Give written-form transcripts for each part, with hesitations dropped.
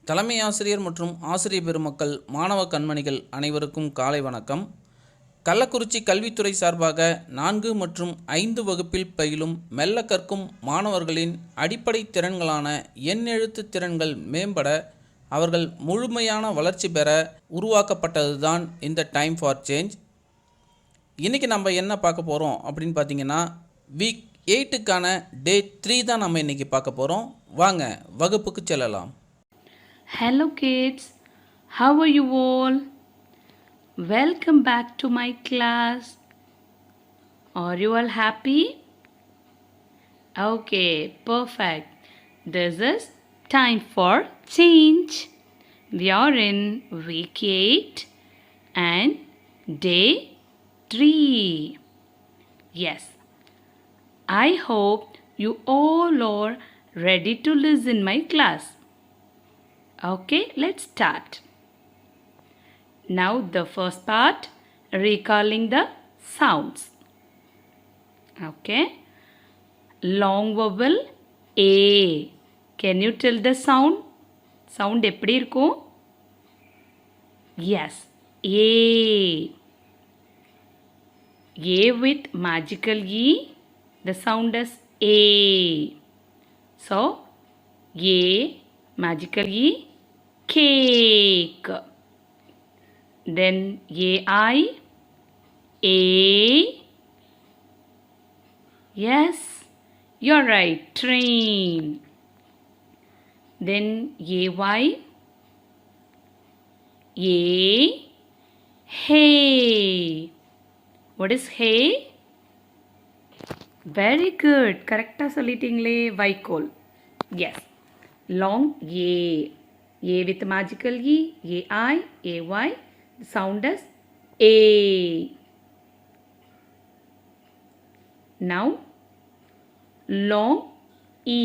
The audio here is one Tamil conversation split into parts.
தலைமை ஆசிரியர் மற்றும் ஆசிரியர் பெருமக்கள், மாணவ கண்மணிகள் அனைவருக்கும் காலை வணக்கம். கள்ளக்குறிச்சி கல்வித்துறை சார்பாக 4 மற்றும் 5 வகுப்பில் பயிலும் மெல்ல கற்கும் மாணவர்களின் அடிப்படை திறன்களான எண்ணெழுத்து திறன்கள் மேம்பட, அவர்கள் முழுமையான வளர்ச்சி பெற உருவாக்கப்பட்டது தான் இந்த டைம் ஃபார் சேஞ்ச். இன்றைக்கி நம்ம என்ன பார்க்க போகிறோம் அப்படின்னு பார்த்தீங்கன்னா, வீக் 8க்கான டே 3 தான் நம்ம இன்றைக்கி பார்க்க போகிறோம். வாங்க வகுப்புக்கு செல்லலாம். Hello kids, how are you all? Welcome back to my class. Are you all happy? Okay, perfect. This is time for change. We are in week 8 and day 3. Yes, I hope you all are ready to listen my class. Okay, let's start. Now the first part, recalling the sounds. Okay, long vowel A. Can you tell the sound? Sound எப்படி இருக்கும்? Yes, A. A with magical E. The sound is A. So, A, magical E, cake. Then AI, A. Yes, you're right, train. Then AY, A. Hay. What is hay? Very good. Correctா சொல்லிட்டீங்களே, வைக்கோல். Yes. Long A. A with magical E, AI, AY. The sound is A. Now, long E.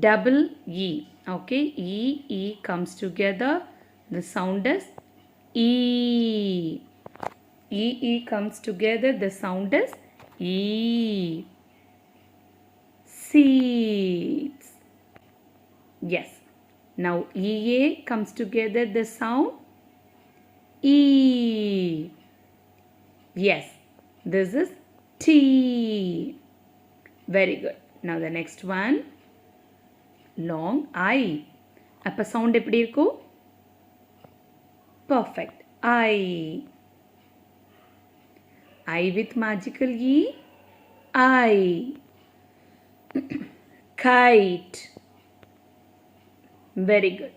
Double E. Okay, E comes together. The sound is E. E comes together. The sound is E. Seeds. Yes. Now EA comes together, the sound E. Yes. This is T. Very good. Now the next one. Long I. அப்ப sound எப்படி இருக்கும்? Perfect. I. I with magical E. I. Kite. Very good.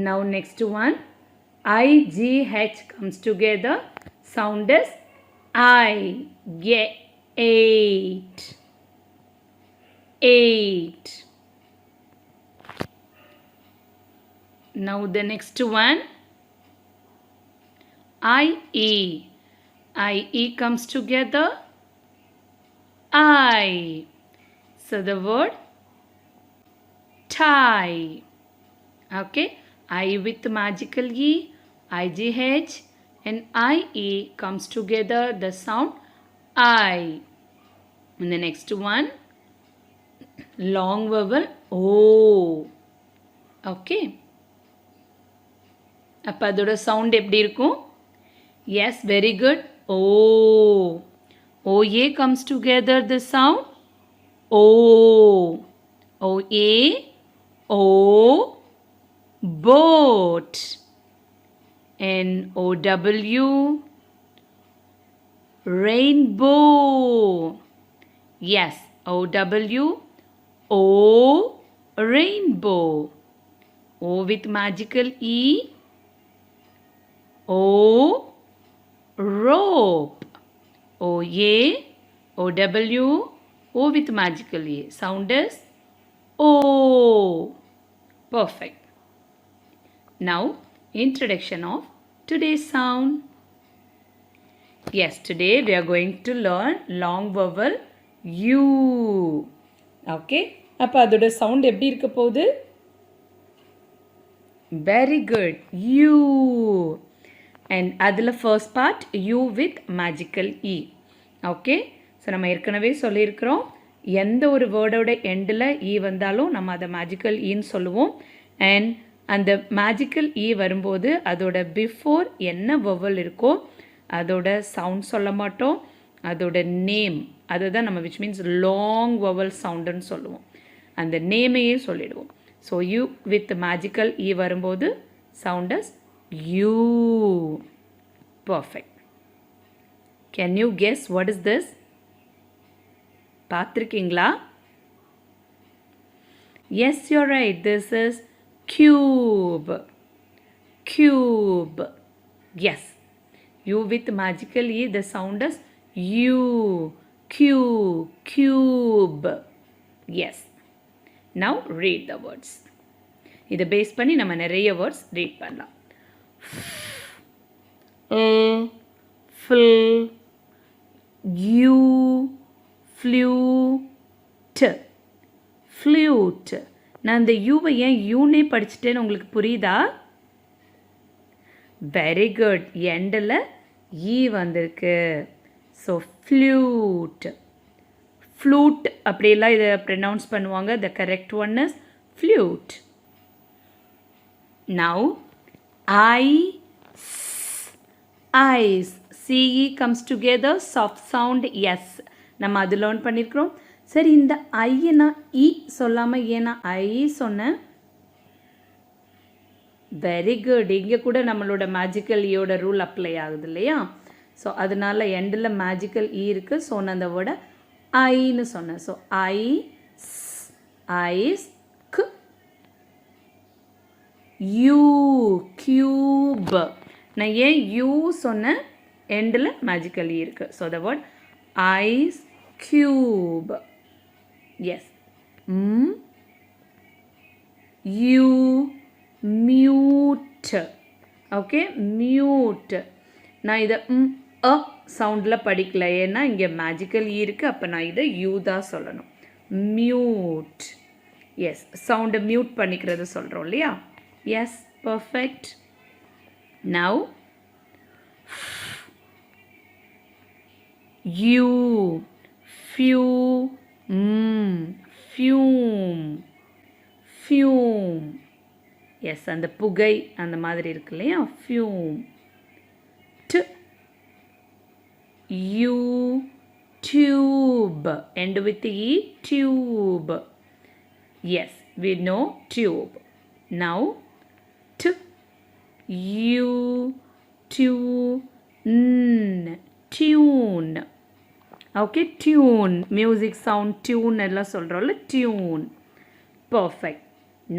Now next one, IGH comes together. Sound is I. Eight. Eight. Now the next one, IE. IE comes together. I. So the word tie. Okay, I with magical E, IGH and IE comes together, the sound I. And the next one, long vowel O. Okay, அப்ப அதோட sound எப்படி இருக்கும்? Yes, very good. O. OA comes together, the sound O. OA, O, boat. NOW, rainbow. Yes, OW, O, rainbow. O with magical E, O, rope. OA, OW, O with magical E. Sound is O. Perfect. Now, introduction of today's sound. Yes, today we are going to learn long vowel U. Okay. அப்ப அதோட sound எப்படி இருக்க போகுது? Very good. U. And அதில் first part U with magical E. Okay. So நம்ம ஏற்கனவே சொல்லியிருக்கிறோம், எந்த ஒரு வேர்டோட எண்டில் ஈ வந்தாலும் நம்ம அதை மேஜிக்கல் ஈன்னு சொல்லுவோம். அண்ட் அந்த மேஜிக்கல் ஈ வரும்போது அதோட பிஃபோர் என்ன வவல் இருக்கோ அதோட சவுண்ட் சொல்ல மாட்டோம், அதோட நேம் அதுதான் நம்ம விச் மீன்ஸ் லாங் வவல் சவுண்டுன்னு சொல்லுவோம். அந்த நேமையே சொல்லிடுவோம். So u with magical e வரும்போது sound is u. Perfect. Can you guess what is this? பார்த்துருக்கீங்களா? Yes, you are right. This is cube. Cube. Yes. U with magical E, the sound is U. Q. Cube. Yes. Now read the words. இதை பேஸ் பண்ணி நம்ம நிறைய வேர்ட்ஸ் ரீட் பண்ணலாம். Fill. U. Flute. Flute. நான் இந்த யூவை ஏன் யூனே படிச்சுட்டேன்னு உங்களுக்கு புரியுதா? Very good. எண்டில் ஈ வந்திருக்கு. So flute. ஃப்ளூட் அப்படியெல்லாம் இதை ப்ரொனவுன்ஸ் பண்ணுவாங்க. The correct one is flute. Now ice. C E comes together, soft sound S. நம்ம அது லேர்ன் பண்ணியிருக்கிறோம். சரி, இந்த ஐயை நான் இ சொல்லாமல் ஏன்னா ஐ சொன்னேன்? Very good. இங்கே கூட நம்மளோட மேஜிக்கல் ஈயோட ரூல் அப்ளை ஆகுது இல்லையா? ஸோ அதனால எண்டில் மேஜிக்கல் ஈ இருக்குது. ஸோ நான் அந்த வேர்டை ஐன்னு சொன்னேன். So is cu U cube. நான் ஏன் யூ சொன்னேன்? எண்டில் மேஜிக்கல் ஈ இருக்குது. So the word is cube. Yes. You mute. Okay, mute. நான் இதை சவுண்டில் படிக்கல, ஏன்னா இங்கே மேஜிக்கல் ஈ இருக்குது. அப்போ நான் இதை யூ தான் சொல்லணும். மியூட். எஸ், சவுண்டை மியூட் பண்ணிக்கிறது சொல்கிறோம் இல்லையா? Yes, perfect. Now U. Fume. Yes, அந்த புகை அந்த மாதிரி இருக்கு இல்லையா? Fume. U tube. end with e, tube. Yes, we know tube. Now you tune. Okay, tune. Music sound tune எல்லாம் சொல்கிறோம்ல, tune. Perfect.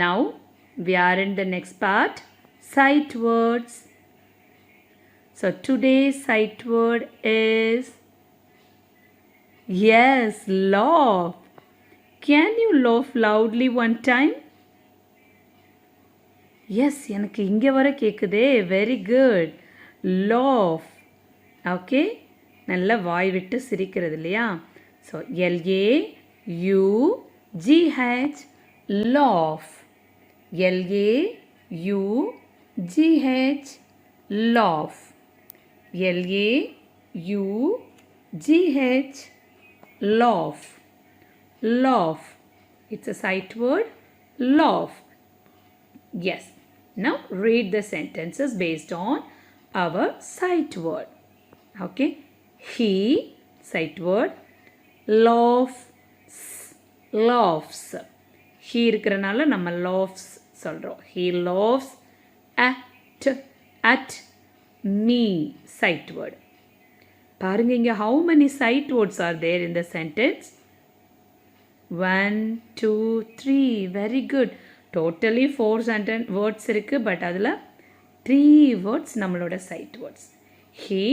Now we are in the next part, sight words. So today's sight word is, yes, laugh. Can you laugh loudly one time? Yes, எனக்கு இங்கே வர கேட்குதே. Very good. laugh. Okay, நல்ல வாய் விட்டு சிரிக்கிறது இல்லையா? So LAUGH, laugh. LAUGH, laugh. LAUGH, laugh. Laugh. It's a sight word. Laugh. Yes. Now read the sentences based on our sight word. Okay. He, sight word, laughs. He இருக்கிறனால நம்ம laughs சொல்கிறோம். He laughs at me, sight word. பாருங்க இங்கே how many sight words are there in the sentence? 1, 2, 3. Very good. Totally 4 sentence words இருக்கு. பட் அதில் 3 words நம்மளோட sight words. He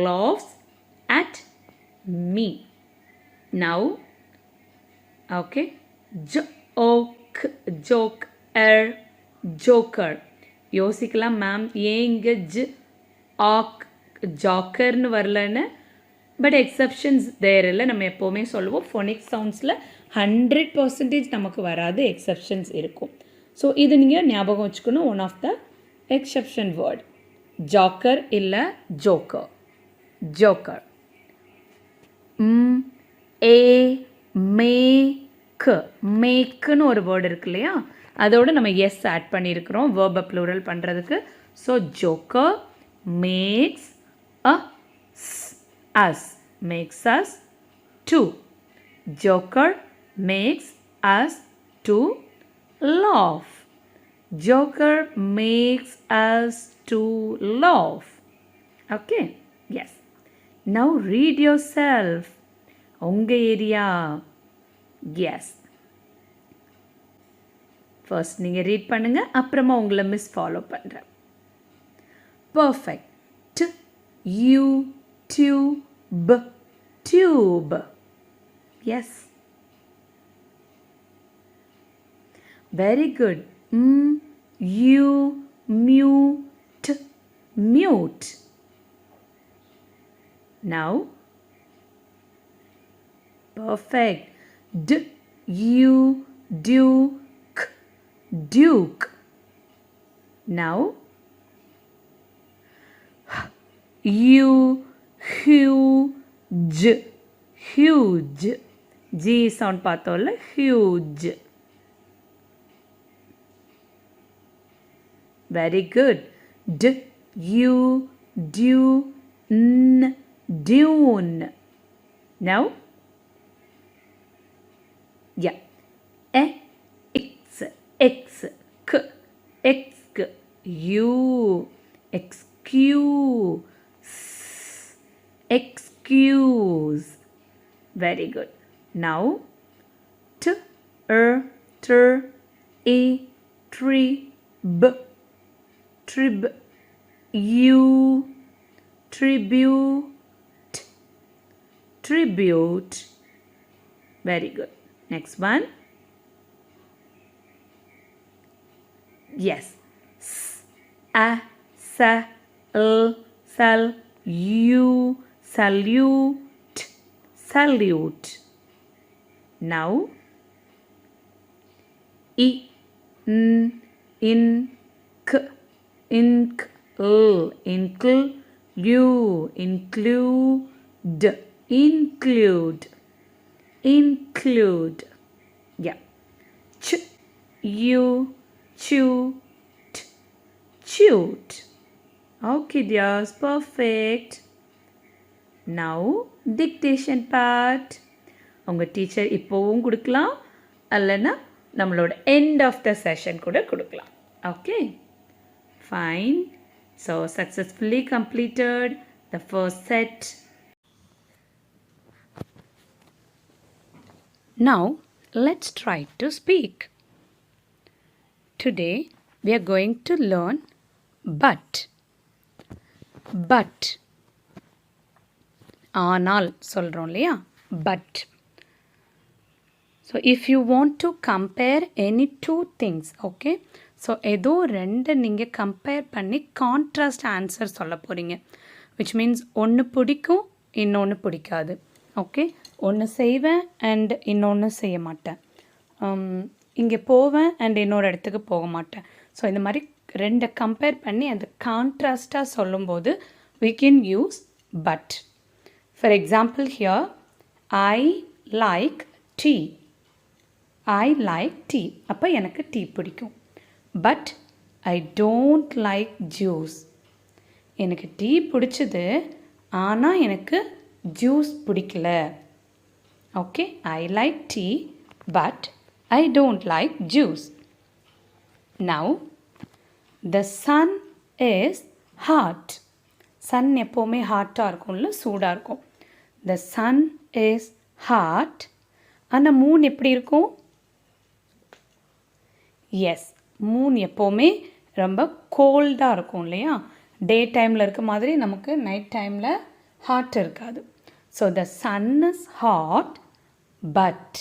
laughs at me. Now, okay, joker. யோசிக்கலாம் மேம் ஏன் இங்கே ஜாக்கர்னு வரலன்னு. பட் எக்ஸப்ஷன்ஸ் தேர் இல்லை. நம்ம எப்போவுமே சொல்லுவோம் ஃபோனிக் சவுண்ட்ஸில் 100% நமக்கு வராது, எக்ஸப்ஷன்ஸ் இருக்கும். ஸோ இது நீங்கள் ஞாபகம் வச்சுக்கணும். One of the exception word jacker இல்லை ஜோக்கர். ஜோக்கர். மேக்கு மேக்குன்னு ஒரு வேர்டு இருக்கு இல்லையா, அதோடு நம்ம எஸ் ஆட் பண்ணியிருக்கிறோம் வேர்பை ப்ளூரல் பண்ணுறதுக்கு. So joker makes us makes us to. Joker makes us to laugh. Joker makes us to laugh. Okay? Yes. Now read yourself. Unga area. Yes. First நீங்க read பண்ணுங்க, அப்புறமா உங்களை மிஸ் ஃபாலோ பண்றேன். Perfect. Tube. Tube. Yes. Very good. Mute. Mute. Now. Perfect. Duke. Duke. Now. Huge. Huge. G sound பார்த்தோம்ல, huge. Very good. Dune. Now. Yeah. Excuse. Very good. Now, trib, tribute. Very good. Next one. Yes. Salute. Now, include. Yeah. Cute. Okay, dears, perfect. Now, dictation part. உங்கள் டீச்சர் இப்போவும் கொடுக்கலாம், அல்லனா நம்மளோட end of the session கூட கொடுக்கலாம். Okay? Fine. So, successfully completed the first set. Now, let's try to speak. Today, we are going to learn but. ஆனால் சொல்கிறோம் இல்லையா, but. So, if you want to compare any two things, okay? So, ஏதோ ரெண்டு நீங்கள் கம்பேர் பண்ணி கான்ட்ராஸ்ட் ஆன்சர் சொல்ல போகிறீங்க. which means ஒன்று பிடிக்கும், இன்னொன்று பிடிக்காது. ஓகே, ஒன்று செய்வேன் அண்ட் இன்னொன்று செய்ய மாட்டேன், இங்கே போவேன் அண்ட் இன்னொரு இடத்துக்கு போக மாட்டேன். ஸோ இந்த மாதிரி ரெண்டை கம்பேர் பண்ணி அந்த கான்ட்ராஸ்டாக சொல்லும்போது we can use but. For example here, I like tea. I like tea. அப்போ எனக்கு டீ பிடிக்கும். But I don't like juice. எனக்கு டீ பிடிச்சது, ஆனால் எனக்கு ஜூஸ் பிடிக்கல. Okay, I like tea, but I don't like juice. Now, the sun is hot. Sun எப்போவுமே ஹாட்டாக இருக்கும்ல, சூடாக இருக்கும். The sun is hot. ஆனால் மூன் எப்படி இருக்கும்? எஸ், மூன் எப்போவுமே ரொம்ப கோல்டாக இருக்கும் இல்லையா? டே டைமில் இருக்க மாதிரி நமக்கு நைட் டைமில் ஹாட் இருக்காது. So the sun is hot but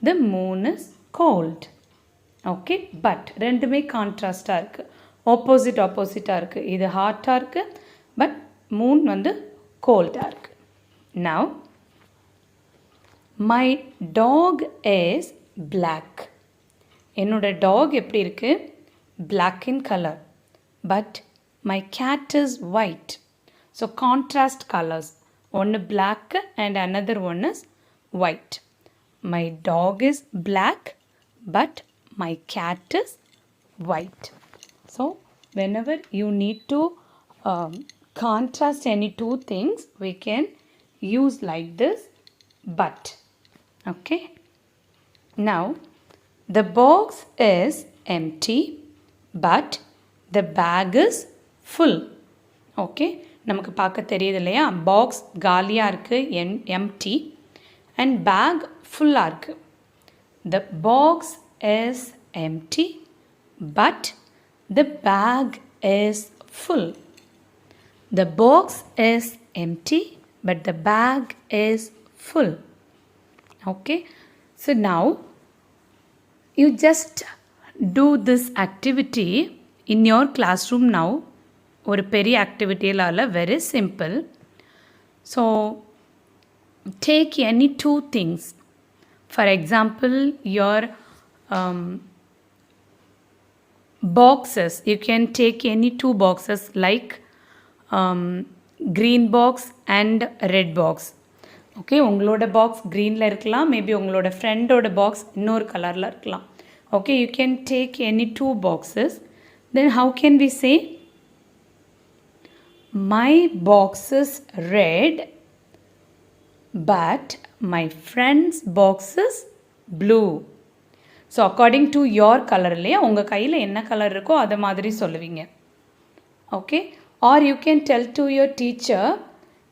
the moon is cold. Okay, but ரெண்டுமே கான்ட்ராஸ்டாக இருக்குது, ஆப்போசிட்டாக இருக்குது. இது ஹாட்டாக இருக்குது, பட் மூன் வந்து கோல்டாக இருக்குது. Now, my dog is black. என்னோட டாக் எப்படி இருக்குது? Black in colour. But my cat is white. So contrast colours, ஒன்று black and another one is white. my dog is black, but my cat is white. So whenever you need to contrast any two things, we can use like this but. Okay, now the box is empty but the bag is full. Okay, நமக்கு பார்க்க தெரியுது இல்லையா, பாக்ஸ் காலியாக இருக்குது, எம்டி, அண்ட் பேக் ஃபுல்லாக இருக்குது. The box is empty but the bag is full. The box is empty but the bag is full. Okay, so now you just do this activity in your classroom now. ஒரு பெரிய ஆக்டிவிட்டியில் very simple. So take any two things. For example, your boxes, you can take any two boxes like green box and red box. Okay, உங்களோட பாக்ஸ் க்ரீனில் இருக்கலாம், மேபி உங்களோட ஃப்ரெண்டோட பாக்ஸ் இன்னொரு கலரில் இருக்கலாம். Okay, you can take any two boxes. Then how can we say my box is red but my friend's box is blue? So according to your colour இல்லையா, உங்கள் கையில் என்ன கலர் இருக்கோ அதை மாதிரி சொல்லுவீங்க. Okay, are you can tell to your teacher,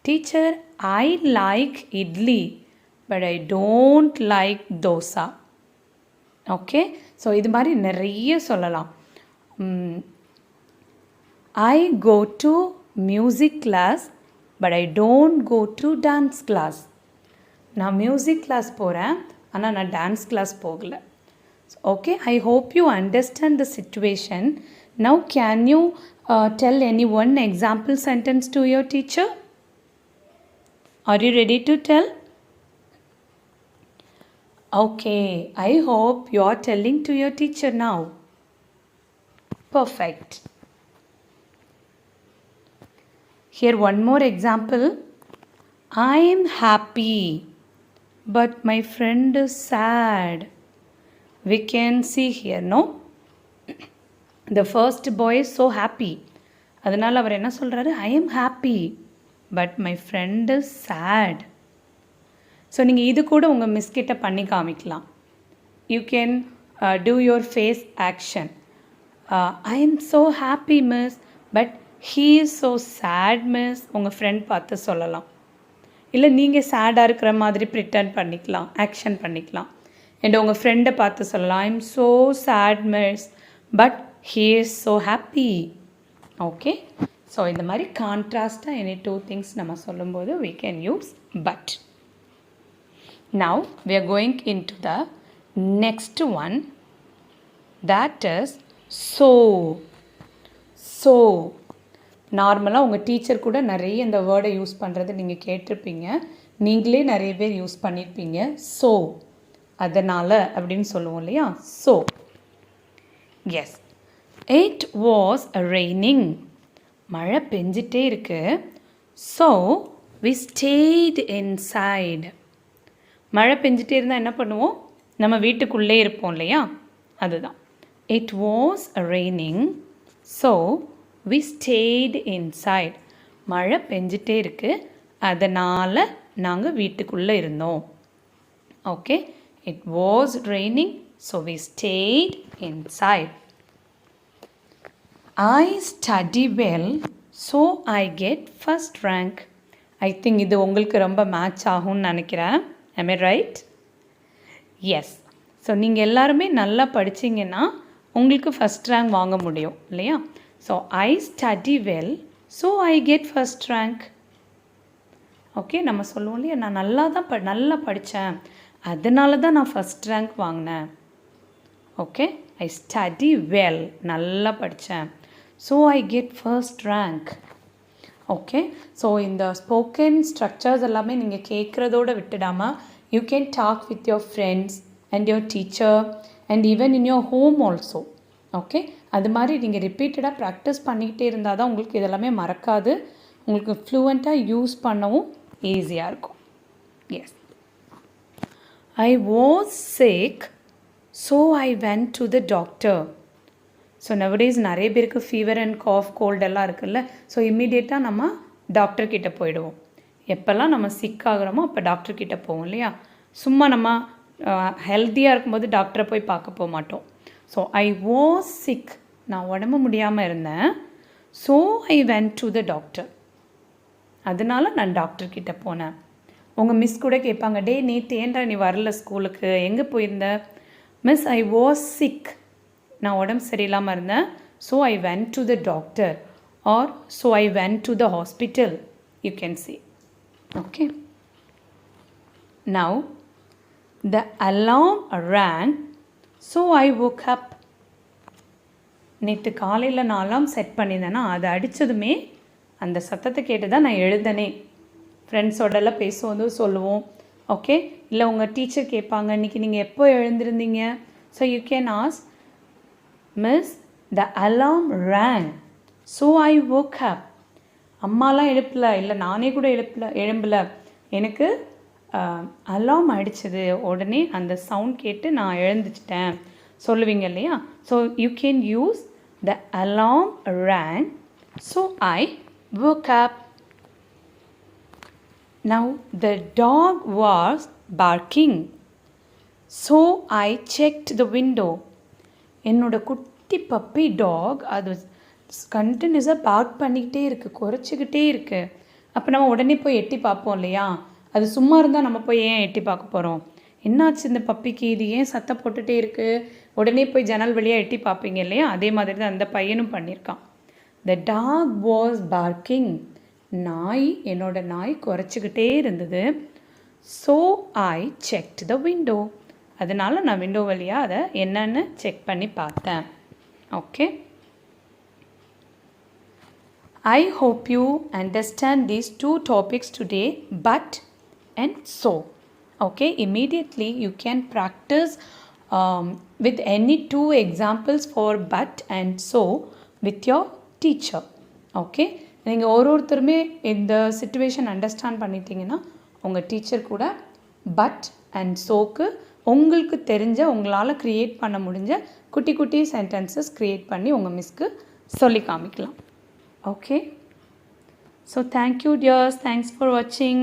teacher I like idli but I don't like dosa. Okay, so இது மாதிரி நிறைய சொல்லலாம். I go to music class but I don't go to dance class. நான் மியூசிக் கிளாஸ் போகிறேன் ஆனால் நான் டான்ஸ் கிளாஸ் போகலை. Okay, I hope you understand the situation. Now can you tell any one example sentence to your teacher? Are you ready to tell? Okay, I hope you are telling to your teacher now. Perfect. Here one more example. I am happy but my friend is sad. We can see here, no? The first boy is so happy. அதனால் அவர் என்ன சொல்கிறாரு, I am happy but my friend is sad. So நீங்கள் இது கூட உங்கள் மிஸ்கிட்ட பண்ணி காமிக்கலாம். You can do your face action. I am so happy miss but he is so sad miss. உங்கள் ஃப்ரெண்ட் பார்த்து சொல்லலாம். இல்லை நீங்கள் சேடாக இருக்கிற மாதிரி ப்ரிட்டன் பண்ணிக்கலாம், ஆக்ஷன் பண்ணிக்கலாம். அண்ட் உங்கள் ஃப்ரெண்டை பார்த்து சொல்லலாம், I am so sad miss but he is so happy. Okay, so இந்த மாதிரி கான்ட்ராஸ்டாக எனி டூ திங்ஸ் நம்ம சொல்லும்போது we can use but. Now we are going into the next one, that is so. So நார்மலாக உங்கள் டீச்சர் கூட நிறைய இந்த வேர்டை யூஸ் பண்ணுறது நீங்கள் கேட்டிருப்பீங்க, நீங்களே நிறைய பேர் யூஸ் பண்ணியிருப்பீங்க. ஸோ அதனால் அப்படின்னு சொல்லுவோம் இல்லையா. So yes, it was raining, மழை பெஞ்சிட்டே இருக்கு. So we stayed inside. மழை பெஞ்சிட்டே இருந்தால் என்ன பண்ணுவோம், நம்ம வீட்டுக்குள்ளே இருப்போம் இல்லையா, அதுதான். It was raining so we stayed inside. மழை பெஞ்சிட்டே இருக்கு, அதனால் நாங்கள் வீட்டுக்குள்ளே இருந்தோம். Okay, it was raining so we stayed inside. I study well so I get first rank. I think இது உங்களுக்கு ரொம்ப மேட்ச் ஆகும்னு நினைக்கிறேன். Am I right? Yes. So நீங்கள் எல்லாருமே நல்லா படிச்சிங்கன்னா உங்களுக்கு ஃபஸ்ட் ரேங்க் வாங்க முடியும் இல்லையா. So I study well so I get first rank. Okay, நம்ம சொல்லுவோம் இல்லையா, நான் நல்லா படித்தேன் அதனால தான் நான் ஃபஸ்ட் ரேங்க் வாங்கினேன். ஓகே, ஐ ஸ்டடி வெல், நல்லா படித்தேன், so I get first rank. Okay, so இந்த ஸ்போக்கன் ஸ்ட்ரக்சர்ஸ் எல்லாமே நீங்கள் கேட்குறதோடு விட்டுடாமல் you can talk with your friends and your teacher and even in your home also. Okay, அது மாதிரி நீங்கள் ரிப்பீட்டடாக ப்ராக்டிஸ் பண்ணிக்கிட்டே இருந்தால் தான் உங்களுக்கு இதெல்லாமே மறக்காது, உங்களுக்கு ஃப்ளூவெண்ட்டாக யூஸ் பண்ணவும் ஈஸியாக இருக்கும். Yes, I was sick, so I went to the doctor. So nowadays நிறைய பேருக்கு ஃபீவர் அண்ட் காஃப் கோல்டு எல்லாம் இருக்குல்ல. ஸோ இம்மிடியேட்டாக நம்ம டாக்டர்கிட்ட போயிடுவோம். எப்போல்லாம் நம்ம சிக் ஆகுறோமோ அப்போ டாக்டர்கிட்ட போவோம் இல்லையா. சும்மா நம்ம ஹெல்த்தியாக இருக்கும்போது டாக்டரை போய் பார்க்க போக மாட்டோம். ஸோ ஐ வாஸ் சிக், நான் உடம்பு முடியாமல் இருந்தேன். So I went to the doctor, அதனால நான் டாக்டர்கிட்ட போனேன். உங்கள் மிஸ் கூட கேட்பாங்க, டே நேற்று ஏன்டா நீ வரல ஸ்கூலுக்கு, எங்கே போயிருந்த? மிஸ் ஐ வாஸ் சிக், நான் உடம்பு சரியில்லாமல் இருந்தேன். So I went to the doctor or so I went to the hospital, you can see. Okay. Now the alarm rang, so I woke up. நேற்று காலையில் நான் அலாம் செட் பண்ணியிருந்தேன்னா அது அடித்ததுமே அந்த சத்தத்தை கேட்டு தான் நான் எழுந்தனே. ஃப்ரெண்ட்ஸோடலாம் பேசுவது சொல்லுவோம். ஓகே, இல்லை உங்கள் டீச்சர் கேட்பாங்க, இன்றைக்கி நீங்கள் எப்போ எழுந்திருந்தீங்க? So you can ask, miss the alarm rang so I woke up. அம்மாலாம் எழுப்பல, இல்லை நானே கூட எழும்பல, எனக்கு அலாம் அடித்தது, உடனே அந்த சவுண்ட் கேட்டு நான் எழுந்துச்சிட்டேன் சொல்லுவீங்க இல்லையா. So you can use the alarm rang so I woke up. Now the dog was barking, so I checked the window. என்னோட குட்டி பப்பி டாக் அது கண்டினியூஸாக பார்க் பண்ணிக்கிட்டே இருக்குது, குறைச்சிக்கிட்டே இருக்குது. அப்போ நம்ம உடனே போய் எட்டி பார்ப்போம் இல்லையா. அது சும்மா இருந்தால் நம்ம போய் ஏன் எட்டி பார்க்க போகிறோம்? என்னாச்சு இந்த பப்பிக்கு, இது ஏன் சத்தம் போட்டுகிட்டே இருக்குது? உடனே போய் ஜன்னல் வழியாக எட்டி பார்ப்பீங்க இல்லையா. அதே மாதிரி தான் அந்த பையனும் பண்ணியிருக்கான். த டாக் வாஸ் பார்க்கிங், நாய், என்னோட நாய் குறைச்சிக்கிட்டே இருந்தது. So I checked the window, அதனால் நான் விண்டோ வழியாக அதை என்னன்னு செக் பண்ணி பார்த்தேன். Okay, I hope you understand these two topics today, but and so. Okay, immediately you can practice with any two examples for but and so with your teacher. Okay, நீங்கள் ஒருத்தருமே இந்த சிச்சுவேஷன் அண்டர்ஸ்டாண்ட் பண்ணிட்டீங்கன்னா உங்கள் டீச்சர் கூட பட் அண்ட் சோக்கு உங்களுக்கு தெரிஞ்ச, உங்களால் க்ரியேட் பண்ண முடிஞ்ச குட்டி குட்டி சென்டென்சஸ் க்ரியேட் பண்ணி உங்கள் மிஸ்க்கு சொல்லி காமிக்கலாம். Okay, so thank you dears, thanks for watching.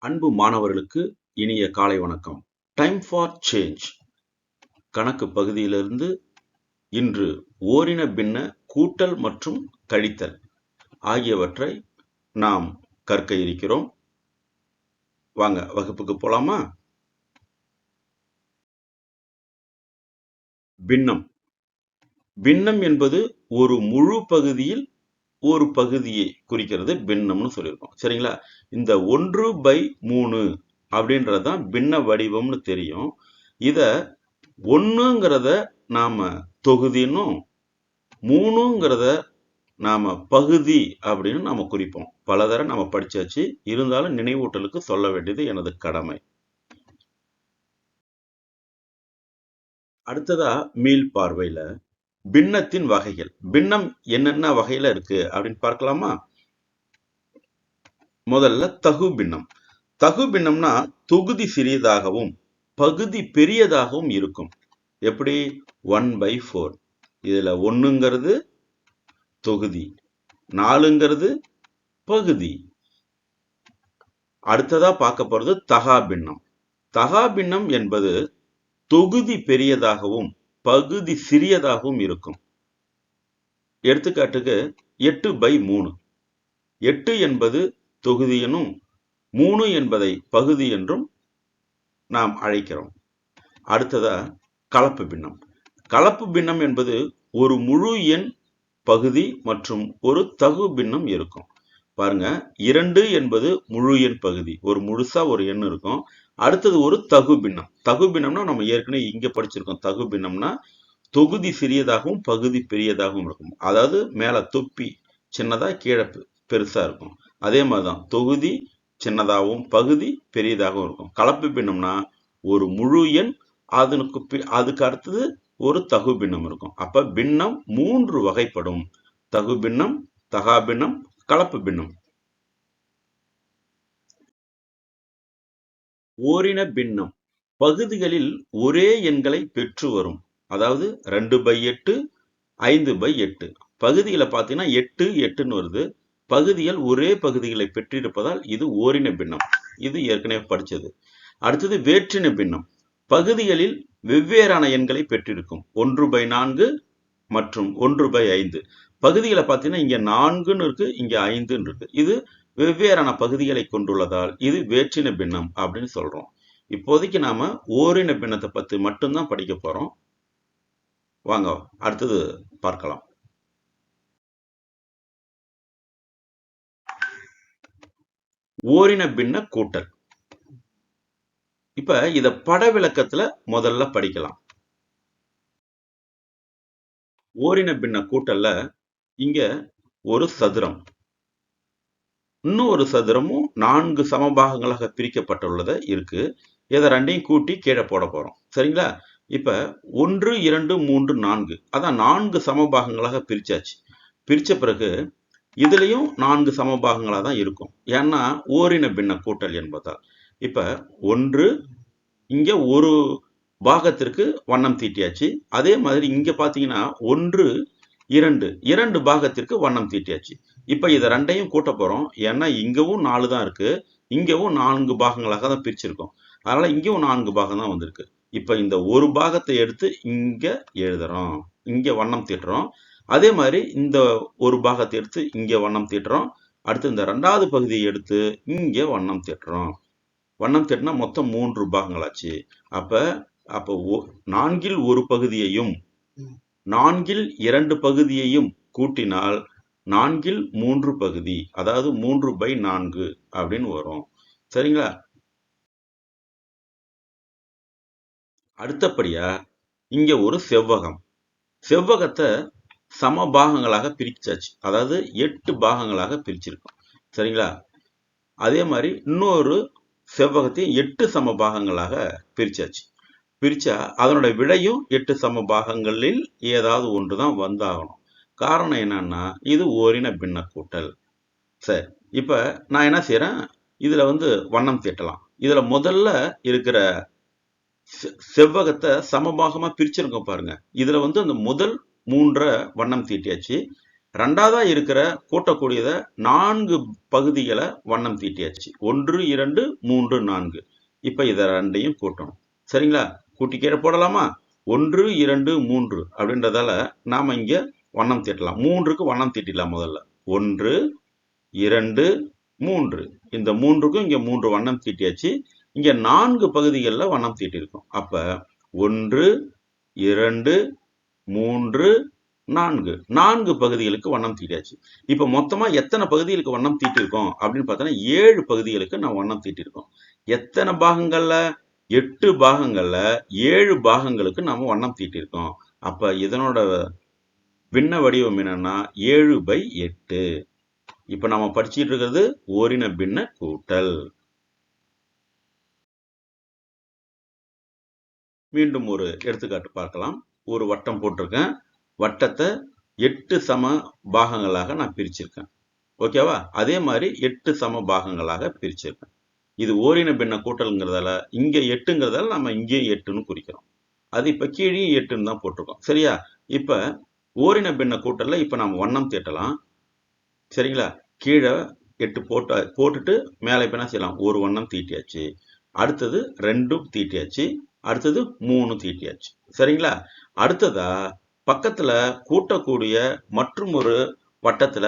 அன்பு மாணவர்களுக்கு இனிய காலை வணக்கம். டைம் ஃபார் சேஞ்ச் கணக்கு பகுதியிலிருந்து இன்று ஓரின பின்ன கூட்டல் மற்றும் கழித்தல் ஆகியவற்றை நாம் கற்க இருக்கிறோம். வாங்க வகுப்புக்கு போலாமா? பின்னம். பின்னம் என்பது ஒரு முழு பகுதியில் ஒரு பகுதியை குறிக்கிறது பின்னம்னு சொல்லியிருக்கோம். சரிங்களா? இந்த 1/3 அப்படின்றதான் பின்ன வடிவம்னு தெரியும். இத 1ங்கிறத நாம தொகுதின்னும் 3ங்கிறத நாம பகுதி அப்படின்னு நாம குறிப்போம். பலதர நாம படிச்சாச்சு, இருந்தாலும் நினைவூட்டலுக்கு சொல்ல வேண்டியது எனது கடமை. அடுத்ததா மீள் பார்வையில பின்னத்தின் வகைகள். பின்னம் என்னென்ன வகையில இருக்கு அப்படின்னு பார்க்கலாமா? முதல்ல தகு பின்னம். தகு பின்னம்னா தொகுதி சிறியதாகவும் பகுதி பெரியதாகவும் இருக்கும். எப்படி? 1/4. இதுல 1ங்கிறது தொகுதி, 4ங்கிறது பகுதி. அடுத்ததா பார்க்க போறது தகா பின்னம். தகா பின்னம் என்பது தொகுதி பெரியதாகவும் பகுதி சிறியதாகவும் இருக்கும். எடுத்துக்காட்டுக்கு 8/3. 8 என்பது தொகுதி எனும் 3 என்பதை பகுதி என்றும் நாம் அழைக்கிறோம். அடுத்ததா கலப்பு பின்னம். கலப்பு பின்னம் என்பது ஒரு முழு எண் பகுதி மற்றும் ஒரு தகு பின்னம் இருக்கும். பாருங்க, 2 என்பது முழு எண் பகுதி, ஒரு முழுசா ஒரு எண் இருக்கும். அடுத்தது ஒரு தகு பின்னம். தகு பின்னம்னா நம்ம ஏற்கனவே இங்க படிச்சிருக்கோம். தகு பின்னம்னா தொகுதி சிறியதாகவும் பகுதி பெரியதாகவும் இருக்கும். அதாவது மேல தொப்பி சின்னதா கீழே பெருசா இருக்கும். அதே மாதிரிதான் தொகுதி சின்னதாகவும் பகுதி பெரியதாகவும் இருக்கும். கலப்பு பின்னம்னா ஒரு முழு எண், அதுக்கு அடுத்தது ஒரு தகு பின்னம் இருக்கும். அப்ப பின்னம் 3 வகைப்படும்: தகு பின்னம், தகா பின்னம், கலப்பு பின்னம். ஓரின பின்னம் பகுதிகளில் ஒரே எண்களை பெற்று வரும். அதாவது 2/8, 5/8. பகுதிகளை பார்த்தீங்கன்னா 8 8ன்னு வருது. பகுதிகள் ஒரே பகுதிகளை பெற்றிருப்பதால் இது ஓரின பின்னம். இது ஏற்கனவே படிச்சது. அடுத்தது வேற்றின பின்னம் பகுதிகளில் வெவ்வேறான எண்களை பெற்றிருக்கும். 1/4 மற்றும் 1/5. பகுதிகளை பார்த்தீங்கன்னா இங்க 4ன்னு இருக்கு, இங்க 5ன்னு இருக்கு. இது வெவ்வேறான பகுதிகளை கொண்டுள்ளதால் இது வேற்றின பின்னம் அப்படின்னு சொல்றோம். இப்போதைக்கு நாம ஓரின பின்னத்தை பத்தி மட்டும்தான் படிக்க போறோம். வாங்க அடுத்தது பார்க்கலாம். ஓரின பின்ன கூட்டல். இப்ப இத பட விளக்கத்துல முதல்ல படிக்கலாம். ஓரின பின்ன கூட்டல்ல இங்க ஒரு சதுரம், இன்னும் ஒரு சதுரமும் 4 சமபாகங்களாக பிரிக்கப்பட்டுள்ளது இருக்கு. இதை ரெண்டையும் கூட்டி கீழே போட போறோம். சரிங்களா? இப்ப 1 2 3 4 அதான் 4 சமபாகங்களாக பிரிச்சாச்சு. பிரிச்ச பிறகு இதுலயும் 4 சமபாகங்களா தான் இருக்கும். ஏன்னா ஓரின பின்ன கூட்டல் என்பதால். இப்ப 1 இங்க ஒரு பாகத்திற்கு வண்ணம் தீட்டியாச்சு. அதே மாதிரி இங்க பாத்தீங்கன்னா 1 2 பாகத்திற்கு வண்ணம் தீட்டியாச்சு. இப்ப இத ரெண்டையும் கூட்ட போறோம். ஏன்னா இங்கவும் 4 தான் இருக்கு, இங்கவும் 4 பாகங்களாக தான் பிரிச்சிருக்கோம். அதனால இங்கவும் 4 பாகம் தான் வந்திருக்கு. இப்ப இந்த ஒரு பாகத்தை எடுத்து இங்க எழுதுறோம், இங்க வண்ணம் தீட்டுறோம். அதே மாதிரி இந்த ஒரு பாகத்தை எடுத்து இங்க வண்ணம் தீட்டுறோம். அடுத்து இந்த 2வது பகுதியை எடுத்து இங்க வண்ணம் தீட்டுறோம். வண்ணம் தீட்டினா மொத்தம் 3 பாகங்களாச்சு. அப்ப 4ல் ஒரு பகுதியையும் 4ல் 2 பகுதியையும் கூட்டினால் 4ல் 3 பகுதி, அதாவது 3/4 அப்படின்னு வரும். சரிங்களா? அடுத்தபடியா இங்க ஒரு செவ்வகம். செவ்வகத்தை சம பாகங்களாக பிரிச்சாச்சு. அதாவது 8 பாகங்களாக பிரிச்சிருக்கோம். சரிங்களா? அதே மாதிரி இன்னொரு செவ்வகத்தையும் 8 சம பாகங்களாக பிரிச்சாச்சு. பிரிச்சா அதனோட விடையும் 8 சம பாகங்களில் ஏதாவது ஒன்று தான் வந்தாகணும். காரணம் என்னன்னா இது ஓரின பின்ன கூட்டல். சரி, இப்ப நான் என்ன செய்யறேன், இதுல வண்ணம் தீட்டலாம். இதுல முதல்ல இருக்கிற செவ்வகத்தை சமபாகமா பிரிச்சிருக்கோம் பாருங்க. இதுல அந்த முதல் 3 வண்ணம் தீட்டியாச்சு. 2வதா இருக்கிற கூட்டக்கூடியத 4 பகுதிகளை வண்ணம் தீட்டியாச்சு. 1 2 3 4. இப்ப இத ரெண்டையும் கூட்டணும். சரிங்களா? கூட்டி கீழே போடலாமா? 1 2 3 அப்படின்றதால நாம இங்க வண்ணம் தீட்டலாம். 3க்கு வண்ணம் தீட்டிடலாம். முதல்ல 1 2 3. இந்த 3க்கும் இங்க 3 வண்ணம் தீட்டியாச்சு. இங்க 4 பகுதிகளில் வண்ணம் தீட்டிருக்கும். அப்ப 1 2 3 4 4 பகுதிகளுக்கு வண்ணம் தீட்டியாச்சு. இப்ப மொத்தமா எத்தனை பகுதிகளுக்கு வண்ணம் தீட்டிருக்கோம் அப்படின்னு பார்த்தோன்னா 7 பகுதிகளுக்கு நான் வண்ணம் தீட்டிருக்கோம். எத்தனை பாகங்கள்ல? 8 பாகங்கள்ல 7 பாகங்களுக்கு நாம வண்ணம் தீட்டிருக்கோம். அப்ப இதனோட பின்ன வடிவம் என்னன்னா 7/8. இப்ப நாம படிச்சுட்டு இருக்கிறது ஓரின பின்ன கூட்டல். மீண்டும் ஒரு எடுத்துக்காட்டு பார்க்கலாம். ஒரு வட்டம் போட்டிருக்கேன். வட்டத்தை 8 சம பாகங்களாக நான் பிரிச்சிருக்கேன். ஓகேவா? அதே மாதிரி 8 சம பாகங்களாக பிரிச்சிருக்கேன். இது ஓரின பின்ன கூட்டல்ங்கிறதால இங்க 8ங்கிறதால நம்ம இங்கேயும் 8ன்னு குறிக்கிறோம். அது இப்ப கீழே 8ன்னு தான் போட்டிருக்கோம். சரியா? இப்ப ஓரின பின்ன கூட்டல்ல இப்ப நம்ம வண்ணம் தீட்டலாம். சரிங்களா? கீழே 8 போட்டுட்டு மேலே இப்ப என்ன செய்யலாம்? ஒரு வண்ணம் தீட்டியாச்சு. அடுத்தது 2ம் தீட்டியாச்சு. அடுத்தது 3 தீட்டியாச்சு. சரிங்களா? அடுத்ததா பக்கத்துல கூட்டக்கூடிய மற்றும் ஒரு வட்டத்துல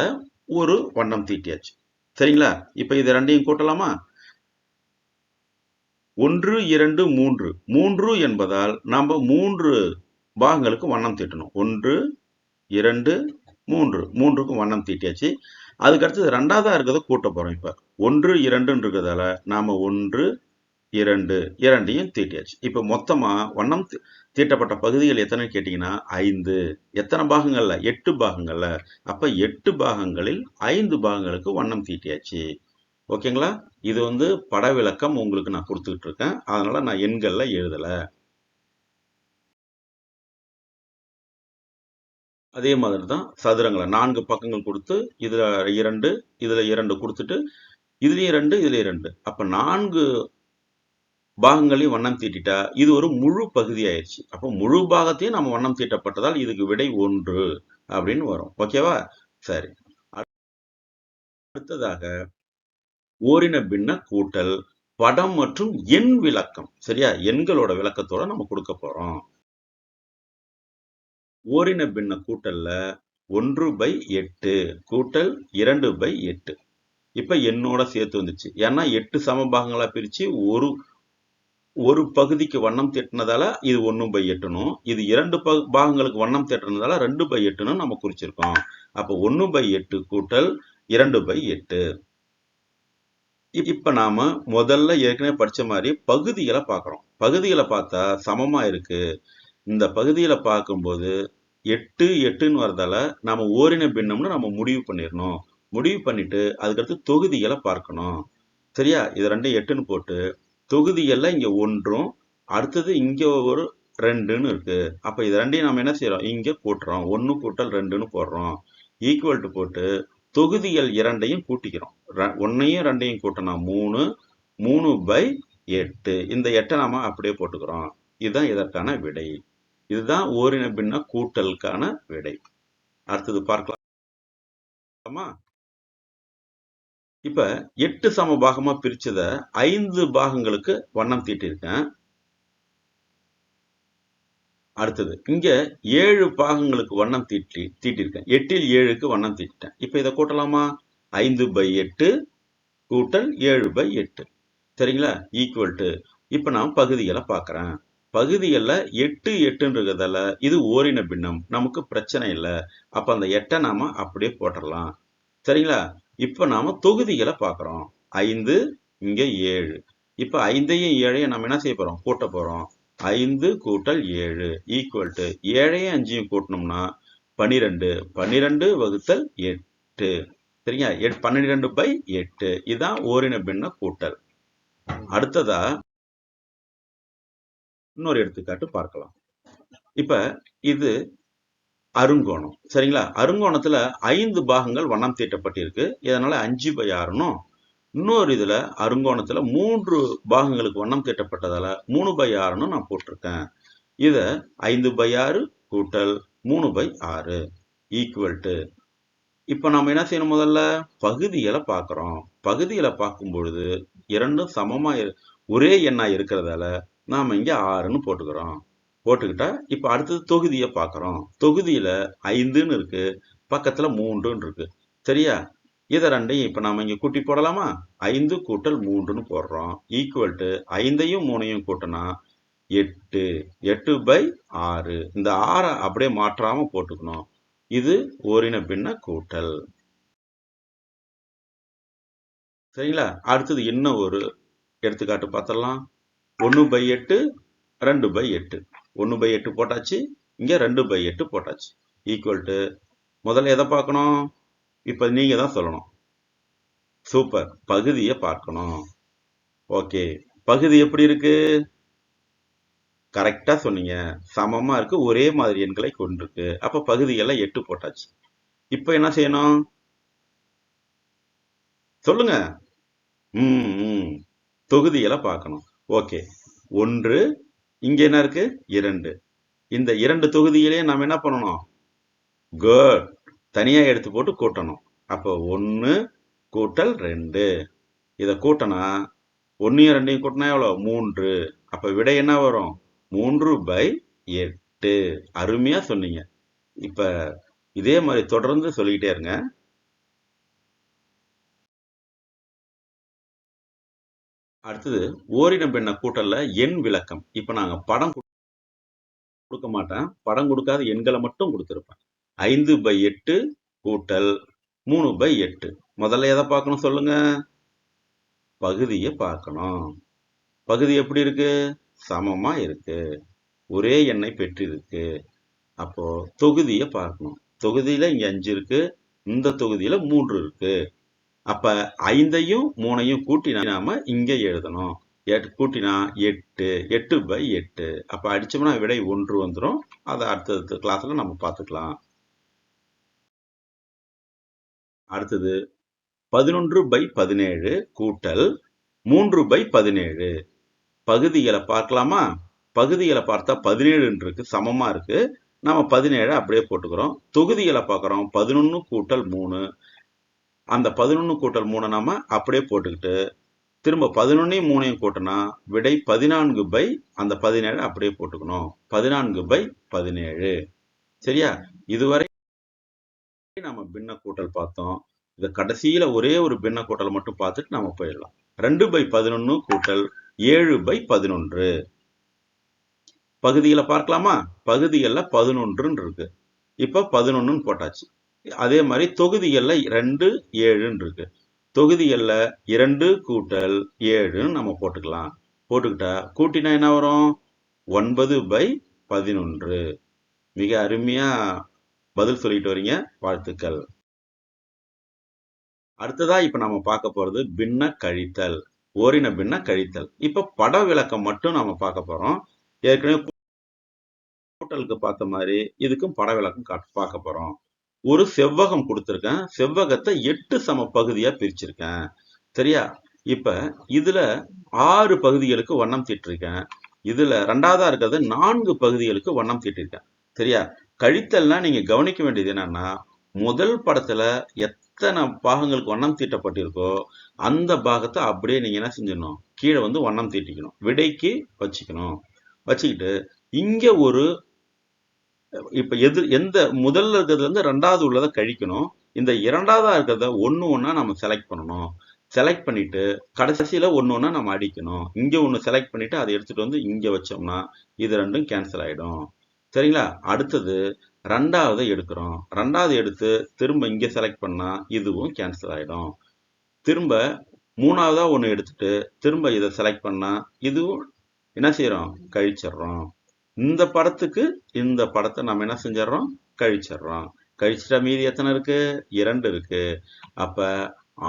ஒரு வண்ணம் தீட்டியாச்சு. சரிங்களா? இப்ப இது ரெண்டையும் கூட்டலாமா? 1 2 3. 3 என்பதால் நாம 3 பாகங்களுக்கு வண்ணம் தீட்டணும். 1 2 3. 3க்கும் வண்ணம் தீட்டியாச்சு. அதுக்கு அடுத்தது 2வதா இருக்கிறத கூட்ட போறோம். இப்ப 1 2ன்னு இருக்கிறதால நாம 1 2 2ஐயும் தீட்டியாச்சு. இப்ப மொத்தமா வண்ணம் தீட்டப்பட்ட பகுதிகள் எத்தனை கேட்டீங்கன்னா 5. எத்தனை பாகங்கள்ல? 8 பாகங்கள்ல. அப்ப 8 பாகங்களில் 5 பாகங்களுக்கு வண்ணம் தீட்டியாச்சு. ஓகேங்களா? இது பட விளக்கம் உங்களுக்கு நான் கொடுத்துக்கிட்டு இருக்கேன். அதனால நான் எண்கள்ல எழுதல. அதே மாதிரி தான் சதுரங்களை 4 பக்கங்கள் கொடுத்து இதுல 2 இதுல 2 கொடுத்துட்டு இதுலயும் 2 இதுலயும் 2. அப்ப 4 பாகங்களையும் வண்ணம் தீட்டிட்டா இது ஒரு முழு பகுதி ஆயிடுச்சு. அப்போ முழு பாகத்தையும் நம்ம வண்ணம் தீட்டப்பட்டதால் இதுக்கு விடை 1 அப்படின்னு வரும். ஓகேவா? சரி. அடுத்ததாக ஓரின பின்ன கூட்டல் படம் மற்றும் எண் விளக்கம். சரியா? எண்களோட விளக்கத்தோட நம்ம கொடுக்க போறோம். ஓரின பின்ன கூட்டல்ல 1/8 கூட்டல் 2/8. இப்ப எண்ணோட சேர்த்து வந்துச்சு. ஏன்னா 8 சம பாகங்களா பிரிச்சு ஒரு பகுதிக்கு வண்ணம் தீட்டினதால இது 1/8னும், இது 2 பாகங்களுக்கு வண்ணம் தீட்டினதால 2/8னும் நம்ம குறிச்சிருக்கோம். அப்போ 1/8 கூட்டல் 2/8. இப்ப நாம முதல்ல ஏற்கனவே படிச்ச மாதிரி பகுதிகளை பார்க்கிறோம். பகுதிகளை பார்த்தா சமமா இருக்கு. இந்த பகுதிகளை பார்க்கும்போது 8 8ன்னு வரதால நாம ஓரின பின்னம்னு நம்ம முடிவு பண்ணிடணும். முடிவு பண்ணிட்டு அதுக்கடுத்து தொகுதிகளை பார்க்கணும். சரியா? இது 2 8ன்னு போட்டு தொகுதிகள்ல இங்க 1ம் அடுத்தது இங்க ஒரு 2ன்னு இருக்கு. அப்ப இது ரெண்டையும் நம்ம என்ன செய்யறோம்? இங்க கூட்டுறோம். 1 கூட்டல் 2ன்னு போடுறோம். ஈக்குவல் டு போட்டு தொகுதிகள் 2ஐயும் கூட்டிக்கிறோம். 1ஐயும் 2ஐயும் கூட்டினா 3 3/8. இந்த 8 நாம அப்படியே போட்டுக்கிறோம். இதுதான் இதற்கான விடை. இதுதான் ஓரின பின்ன கூட்டலுக்கான விடை. அடுத்தது பார்க்கலாமா? இப்ப 8 சம பாகமா பிரிச்சத 5 பாகங்களுக்கு வண்ணம் தீட்டியிருக்கேன். அடுத்தது இங்க 7 பாகங்களுக்கு வண்ணம் தீட்டியிருக்கேன். 8ல் 7க்கு வண்ணம் தீட்டிட்டேன். இப்ப இதை கூட்டலாமா? 5/8 கூட்டல் 7/8. சரிங்களா? ஈக்குவல் டு இப்ப நான் பகுதிகளை பார்க்கிறேன். பகுதிகளில் 8 8ன்னு இருக்கிறதால இது ஓரின பின்னம், நமக்கு பிரச்சனை இல்லை. அப்ப அந்த 8 நாம அப்படியே போட்டுடலாம். சரிங்களா? இப்ப நாம தொகுதிகளை பார்க்கிறோம். 5 இங்க 7. இப்ப 5ஐயும் 7ஐயும் நம்ம என்ன செய்ய போறோம்? கூட்ட போறோம். 5 கூட்டல் 7 ஈக்குவல் டு 7ஐயும் 5ஐயும் கூட்டணும்னா 12. 12 வகுத்தல் 8. சரிங்களா? 12/8. இதுதான் ஓரின பின்ன கூட்டல். அடுத்ததா இன்னொரு எடுத்துக்காட்டு பார்க்கலாம். இப்ப இது அருங்கோணம். சரிங்களா? அருங்கோணத்துல 5 பாகங்கள் வண்ணம் தீட்டப்பட்டிருக்கு. இதனால 5/6னும், இன்னொரு இதுல அருங்கோணத்துல 3 பாகங்களுக்கு வண்ணம் தீட்டப்பட்டதால 3/6னும் நான் போட்டிருக்கேன். இத 5/6 கூட்டல் 3/6 ஈக்குவல் டு இப்ப நாம என்ன செய்யணும்? முதல்ல பகுதிகளை பார்க்கிறோம். பகுதிகளை பார்க்கும் பொழுது இரண்டும் சமமா ஒரே எண்ணா இருக்கிறதால நாம இங்க 6ன்னு போட்டுக்கிறோம். போட்டுக்கிட்டா இப்ப அடுத்தது தொகுதியை பார்க்கிறோம். தொகுதியில 5ன்னு இருக்கு, பக்கத்துல 3ன்னு இருக்கு. சரியா? இதை ரெண்டையும் இப்ப நாம இங்க கூட்டி போடலாமா? 5 கூட்டல் 3ன்னு போடுறோம். ஈக்குவல் டு 5ஐயும் 3ஐயும் கூட்டினா 8. 8/6. இந்த 6 அப்படியே மாற்றாம போட்டுக்கணும். இது ஓரின பின்ன கூட்டல். சரிங்களா? அடுத்தது இன்னும் ஒரு எடுத்துக்காட்டு பார்த்தலாம். 1/8 2/8. 1/8 போட்டாச்சு, இங்க 2/8 போட்டாச்சு. ஈக்குவல் டு முதல்ல எதை பார்க்கணும்? இப்ப நீங்க தான் சொல்லணும். சூப்பர். பகுதியை பார்க்கணும். ஓகே, பகுதி எப்படி இருக்கு? கரெக்டா சொன்னீங்க. சமமா இருக்கு, ஒரே மாதிரி எண்களை கொண்டிருக்கு. அப்ப பகுதிகளை 8 போட்டாச்சு. இப்ப என்ன செய்யணும்? சொல்லுங்க. தொகுதிகளை பார்க்கணும். ஓகே, 1 இங்க என்ன இருக்கு? 2. இந்த 2 தொகுதிகளையும் நம்ம என்ன பண்ணணும்? குட். தனியா எடுத்து போட்டு கூட்டணும். அப்போ 1 கூட்டல் 2. இதை கூட்டினா 1ஐயும் 2ஐயும் கூட்டினா எவ்வளவு? 3. அப்ப விடை என்ன வரும்? 3/8. அருமையா சொன்னீங்க. இப்ப இதே மாதிரி தொடர்ந்து சொல்லிக்கிட்டே இருங்க. அடுத்தது ஓரின பின்ன கூட்டல்ல எண் விளக்கம். இப்ப நாங்க படம் கொடுக்க மாட்டேன். படம் கொடுக்காத எண்களை மட்டும் கொடுத்திருப்பேன். 5/8 கூட்டல் 3/8. முதல்ல எதை பார்க்கணும் சொல்லுங்க? பகுதியை பார்க்கணும். பகுதி எப்படி இருக்கு? சமமா இருக்கு, ஒரே எண்ணை பெற்றிருக்கு. அப்போ தொகுதியை பார்க்கணும். தொகுதியில இங்க 5 இருக்கு, இந்த தொகுதியில 3 இருக்கு. அப்ப 5ஐயும் 3ஐயும் கூட்டி நாம இங்க எழுதணும். கூட்டினா 8. 8/8. அப்ப அடிச்சோம்னா விடை 1 வந்துடும். அதை அடுத்த கிளாஸ்ல நம்ம பார்த்துக்கலாம். அடுத்தது 11/17 கூட்டல் 3/17. பகுதிகளை பார்க்கலாமா? பகுதிகளை பார்த்தா 17 இருக்கு, சமமா இருக்கு. நம்ம 17 அப்படியே போட்டுக்கிறோம். தொகுதிகளை பார்க்குறோம், 11 கூட்டல் 3. அந்த 11 கூட்டல் 3 நாம அப்படியே போட்டுக்கிட்டு திரும்ப 11ஐயும் 3ஐயும் கூட்டினா விடை 14 பை அந்த 17 அப்படியே போட்டுக்கணும். 14 பை 17. சரியா? இதுவரை நம்ம பின்ன கூட்டல் பார்த்தோம். இந்த கடைசியில ஒரே ஒரு பின்ன கூட்டல் மட்டும் பார்த்துட்டு நம்ம போயிடலாம். 2 பை 11 கூட்டல் 7 பை 11. பகுதிகளை பார்க்கலாமா? பகுதிகளில் 11 இருக்கு. இப்ப 11 போட்டாச்சு. அதே மாதிரி தொகுதிகளில் 2, 7 இருக்கு. தொகுதிகளில் 2 கூட்டல் 7 நம்ம போட்டுக்கலாம். போட்டுக்கிட்டா கூட்டினா என்ன வரும்? 9 பை 11. மிக அருமையா பதில் சொல்லிட்டு வரீங்க, வாழ்த்துக்கள். அடுத்ததா இப்ப நம்ம பார்க்க போறது பின்ன கழித்தல், ஓரின பின்ன கழித்தல். இப்ப பட விளக்கம் மட்டும் நம்ம பார்க்க போறோம். ஏற்கனவே கூட்டலுக்கு பார்த்த மாதிரி இதுக்கும் பட விளக்கம் பார்க்க போறோம். ஒரு செவ்வகம் கொடுத்திருக்கேன். செவ்வகத்தை 8 சம பகுதியா பிரிச்சிருக்கேன். சரியா? இப்ப இதுல 6 பகுதிகளுக்கு வண்ணம் தீட்டிருக்கேன். இதுல ரெண்டாவதா இருக்கிறது 4 பகுதிகளுக்கு வண்ணம் தீட்டிருக்கேன். சரியா? கழித்தல்னா நீங்க கவனிக்க வேண்டியது என்னன்னா, முதல் படத்துல எத்தனை பாகங்களுக்கு வண்ணம் தீட்டப்பட்டிருக்கோ அந்த பாகத்தை அப்படியே நீங்க என்ன செஞ்சிடணும், கீழே வந்து வண்ணம் தீட்டிக்கணும், விடைக்கு வச்சுக்கணும். வச்சுக்கிட்டு இங்க ஒரு இப்ப எந்த முதல்ல இருக்கிறதுல இருந்து ரெண்டாவது உள்ளதை கழிக்கணும். இந்த இரண்டாவதா இருக்கிறத ஒண்ணா நம்ம செலக்ட் பண்ணணும். செலக்ட் பண்ணிட்டு கடைசியில ஒண்ணா நம்ம அடிக்கணும். இங்க ஒண்ணு செலக்ட் பண்ணிட்டு அதை எடுத்துட்டு வந்து இங்க வச்சோம்னா இது ரெண்டும் கேன்சல் ஆயிடும். சரிங்களா? அடுத்தது ரெண்டாவதை எடுக்கிறோம். ரெண்டாவது எடுத்து திரும்ப இங்க செலக்ட் பண்ணா இதுவும் கேன்சல் ஆயிடும். திரும்ப மூணாவதா ஒண்ணு எடுத்துட்டு திரும்ப இதை செலக்ட் பண்ணா இதுவும் என்ன செய்யறோம், கழிச்சிடுறோம். இந்த படத்துக்கு இந்த படத்தை நம்ம என்ன செஞ்சிடறோம், கழிச்சிடுறோம். கழிச்சிட்டா மீதி எத்தனை இருக்கு? 2 இருக்கு. அப்ப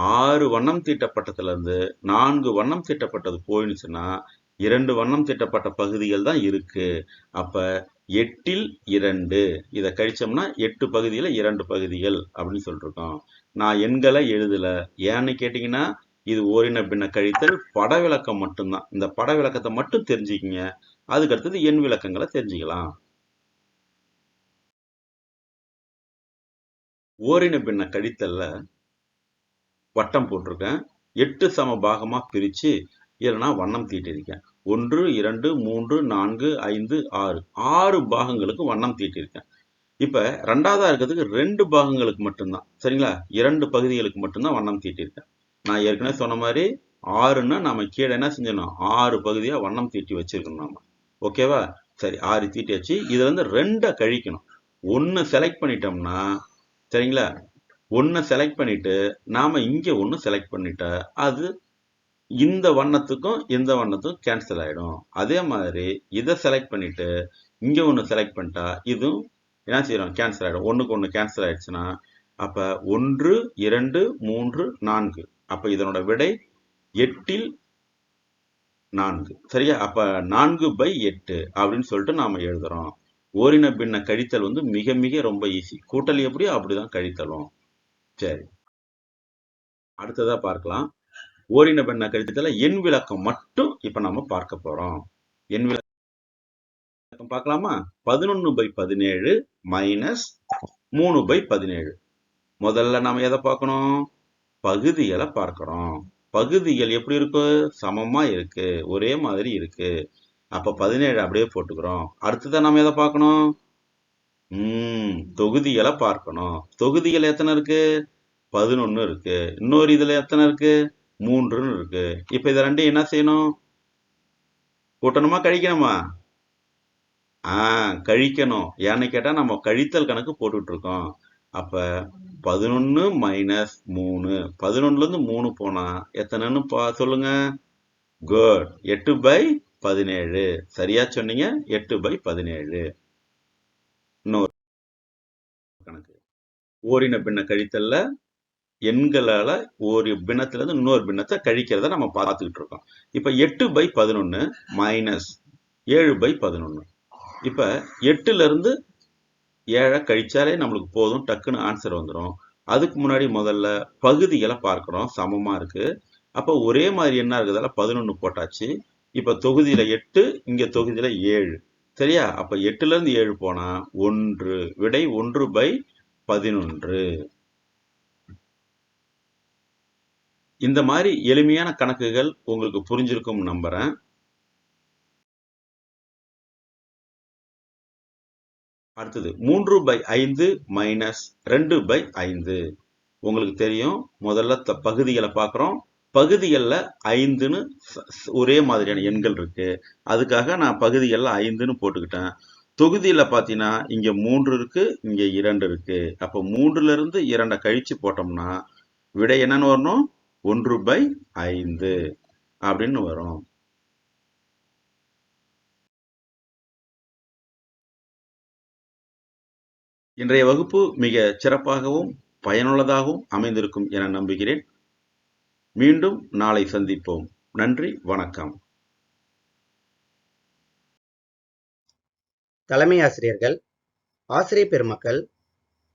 6 வண்ணம் தீட்டப்பட்டதுல இருந்து 4 வண்ணம் தீட்டப்பட்டது போயிடுச்சுன்னா 2 வண்ணம் தீட்டப்பட்ட பகுதிகள் தான் இருக்கு. அப்ப 8ல் 2 இதை கழிச்சோம்னா 8 பகுதியில 2 பகுதிகள் அப்படின்னு சொல்லிருக்கோம். நான் எண்களை எழுதல. ஏன்னு கேட்டீங்கன்னா இது ஓரின பின்ன கழித்தல் பட விளக்கம் மட்டும்தான். இந்த பட விளக்கத்தை மட்டும் தெரிஞ்சுக்கிங்க. அதுக்கு அடுத்தது எண் விளக்கங்களை தெரிஞ்சுக்கலாம். ஓரின பின்ன கழித்தல்ல வட்டம் போட்டிருக்கேன். 8 சம பாகமா பிரிச்சு இதுல நான் வண்ணம் தீட்டிருக்கேன். 1, 2, 3, 4, 5, 6 6 பாகங்களுக்கு வண்ணம் தீட்டிருக்கேன். இப்ப ரெண்டாவதா இருக்கிறதுக்கு 2 பாகங்களுக்கு மட்டும்தான். சரிங்களா? 2 பகுதிகளுக்கு மட்டும்தான் வண்ணம் தீட்டிருக்கேன். நான் ஏற்கனவே சொன்ன மாதிரி 6ன்னா நம்ம கீழே என்ன செஞ்சோம், 6 பகுதியா வண்ணம் தீட்டி வச்சிருக்கணும் நாம. ஓகேவா? சரி, 6 தீட்டியாச்சு. இதுல இருந்து 2 கழிக்கணும். 1 செலக்ட் பண்ணிட்டோம்னா, சரிங்களா, 1 செலக்ட் பண்ணிட்டு நாம இங்க 1 செலக்ட் பண்ணிட்டா அது இந்த வண்ணத்துக்கும் இந்த வண்ணத்துக்கும் கேன்சல் ஆயிடும். அதே மாதிரி இதை செலக்ட் பண்ணிட்டு இங்க 1 செலக்ட் பண்ணிட்டா இதுவும் என்ன செய்யறோம், கேன்சல் ஆயிடும். 1க்கு 1 கேன்சல் ஆயிடுச்சுன்னா அப்ப 1, 2, 3, 4. அப்ப இதனோட விடை 8ல் 4. சரியா? அப்ப 4 பை 8 அப்படின்னு சொல்லிட்டு நாம எழுதுறோம். ஓரின பின்ன கழித்தல் வந்து மிக மிக ரொம்ப ஈஸி. கூட்டல் எப்படியோ அப்படிதான் கழித்தலும். சரி, அடுத்ததா பார்க்கலாம். ஓரின பின்ன கழித்தல எண் விளக்கம் மட்டும் இப்ப நம்ம பார்க்க போறோம். எண் விளக்கம் பார்க்கலாமா? 11 பை 17 மைனஸ் 3 பை 17. முதல்ல நாம எதை பார்க்கணும், பகுதிகளை பார்க்கிறோம். பகுதிகள் எப்படி இருக்கு, சமமா இருக்கு, ஒரே மாதிரி இருக்கு. அப்ப 17 அப்படியே போட்டுக்கிறோம். அடுத்ததான் நாம எதை பார்க்கணும், தொகுதிகளை பார்க்கணும். தொகுதிகள் எத்தனை இருக்கு, 11 இருக்கு. இன்னொரு இதுல எத்தனை இருக்கு, 3 இருக்கு. இப்ப இத ரெண்டையும் என்ன செய்யணும், கூட்டணுமா கழிக்கணுமா? கழிக்கணும். ஏன்னு கேட்டா நம்ம கழித்தல் கணக்கு போட்டுட்டு இருக்கோம். அப்ப 11 மைனஸ் 3, 11ல இருந்து 3 போனா எத்தனைன்னு சொல்லுங்க. Good, 8 by 17. சரியா சொன்னீங்க, 8 பை 17. இன்னொரு கணக்கு, ஓரின பின்ன கழித்தல்ல எண்களால ஒரு பின்னத்துல இருந்து இன்னொரு பின்னத்தை கழிக்கிறத நம்ம பார்த்துக்கிட்டு இருக்கோம். இப்ப 8 பை 11 மைனஸ் 7 பை 11. இப்ப 8ல இருந்து 7 கழிச்சாலே நம்மளுக்கு போதும், டக்குன்னு ஆன்சர் வந்துடும். அதுக்கு முன்னாடி முதல்ல பகுதிகளை பார்க்கிறோம், சமமா இருக்கு. அப்ப ஒரே மாதிரி என்ன இருக்குதால 11 போட்டாச்சு. இப்ப தொகுதியில 8, இங்க தொகுதியில 7. சரியா? அப்ப 8ல இருந்து 7 போனா 1. விடை 1/11. இந்த மாதிரி எளிமையான கணக்குகள் உங்களுக்கு புரிஞ்சிருக்கும் நம்புறேன். அடுத்தது 3/5 மைனஸ் 2/5. உங்களுக்கு தெரியும், முதல்ல பகுதிகளை பார்க்குறோம். பகுதிகளில் 5ன்னு ஒரே மாதிரியான எண்கள் இருக்கு. அதுக்காக நான் பகுதிகளில் 5ன்னு போட்டுக்கிட்டேன். தொகுதியில் பார்த்தீங்கன்னா இங்கே 3 இருக்கு, இங்கே 2 இருக்கு. அப்போ 3ல இருந்து 2 கழிச்சு போட்டோம்னா விடை என்னன்னு வரணும்? 1/5 அப்படின்னு வரும். இன்றைய வகுப்பு மிக சிறப்பாகவும் பயனுள்ளதாகவும் அமைந்திருக்கும் என நம்புகிறேன். மீண்டும் நாளை சந்திப்போம். நன்றி, வணக்கம். தலைமை ஆசிரியர்கள், ஆசிரியர் பெருமக்கள்,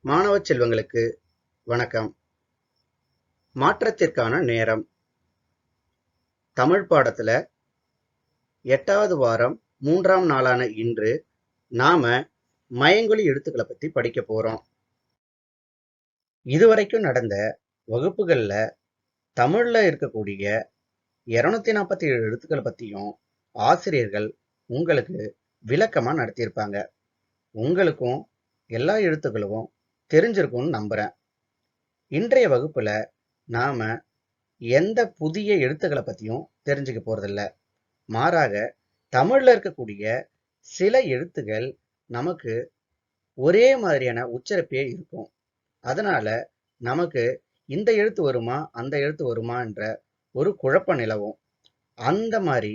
மாணவ செல்வங்களுக்கு வணக்கம். மாற்றத்திற்கான நேரம். தமிழ் பாடத்துல 8வது வாரம் 3ஆம் நாளான இன்று நாம மயங்கொலி எழுத்துக்களை பத்தி படிக்க போறோம். இதுவரைக்கும் நடந்த வகுப்புகள்ல தமிழ்ல இருக்கக்கூடிய 247 எழுத்துக்களை பத்தியும் ஆசிரியர்கள் உங்களுக்கு விளக்கமா நடத்தியிருப்பாங்க. உங்களுக்கும் எல்லா எழுத்துக்களும் தெரிஞ்சிருக்கும்னு நம்புறேன். இன்றைய வகுப்புல நாம எந்த புதிய எழுத்துக்களை பத்தியும் தெரிஞ்சுக்க போறதில்ல. மாறாக தமிழ்ல இருக்கக்கூடிய சில எழுத்துக்கள் நமக்கு ஒரே மாதிரியான உச்சரிப்பே இருக்கும். அதனால நமக்கு இந்த எழுத்து வருமா அந்த எழுத்து வருமா என்ற ஒரு குழப்ப நிலவும். அந்த மாதிரி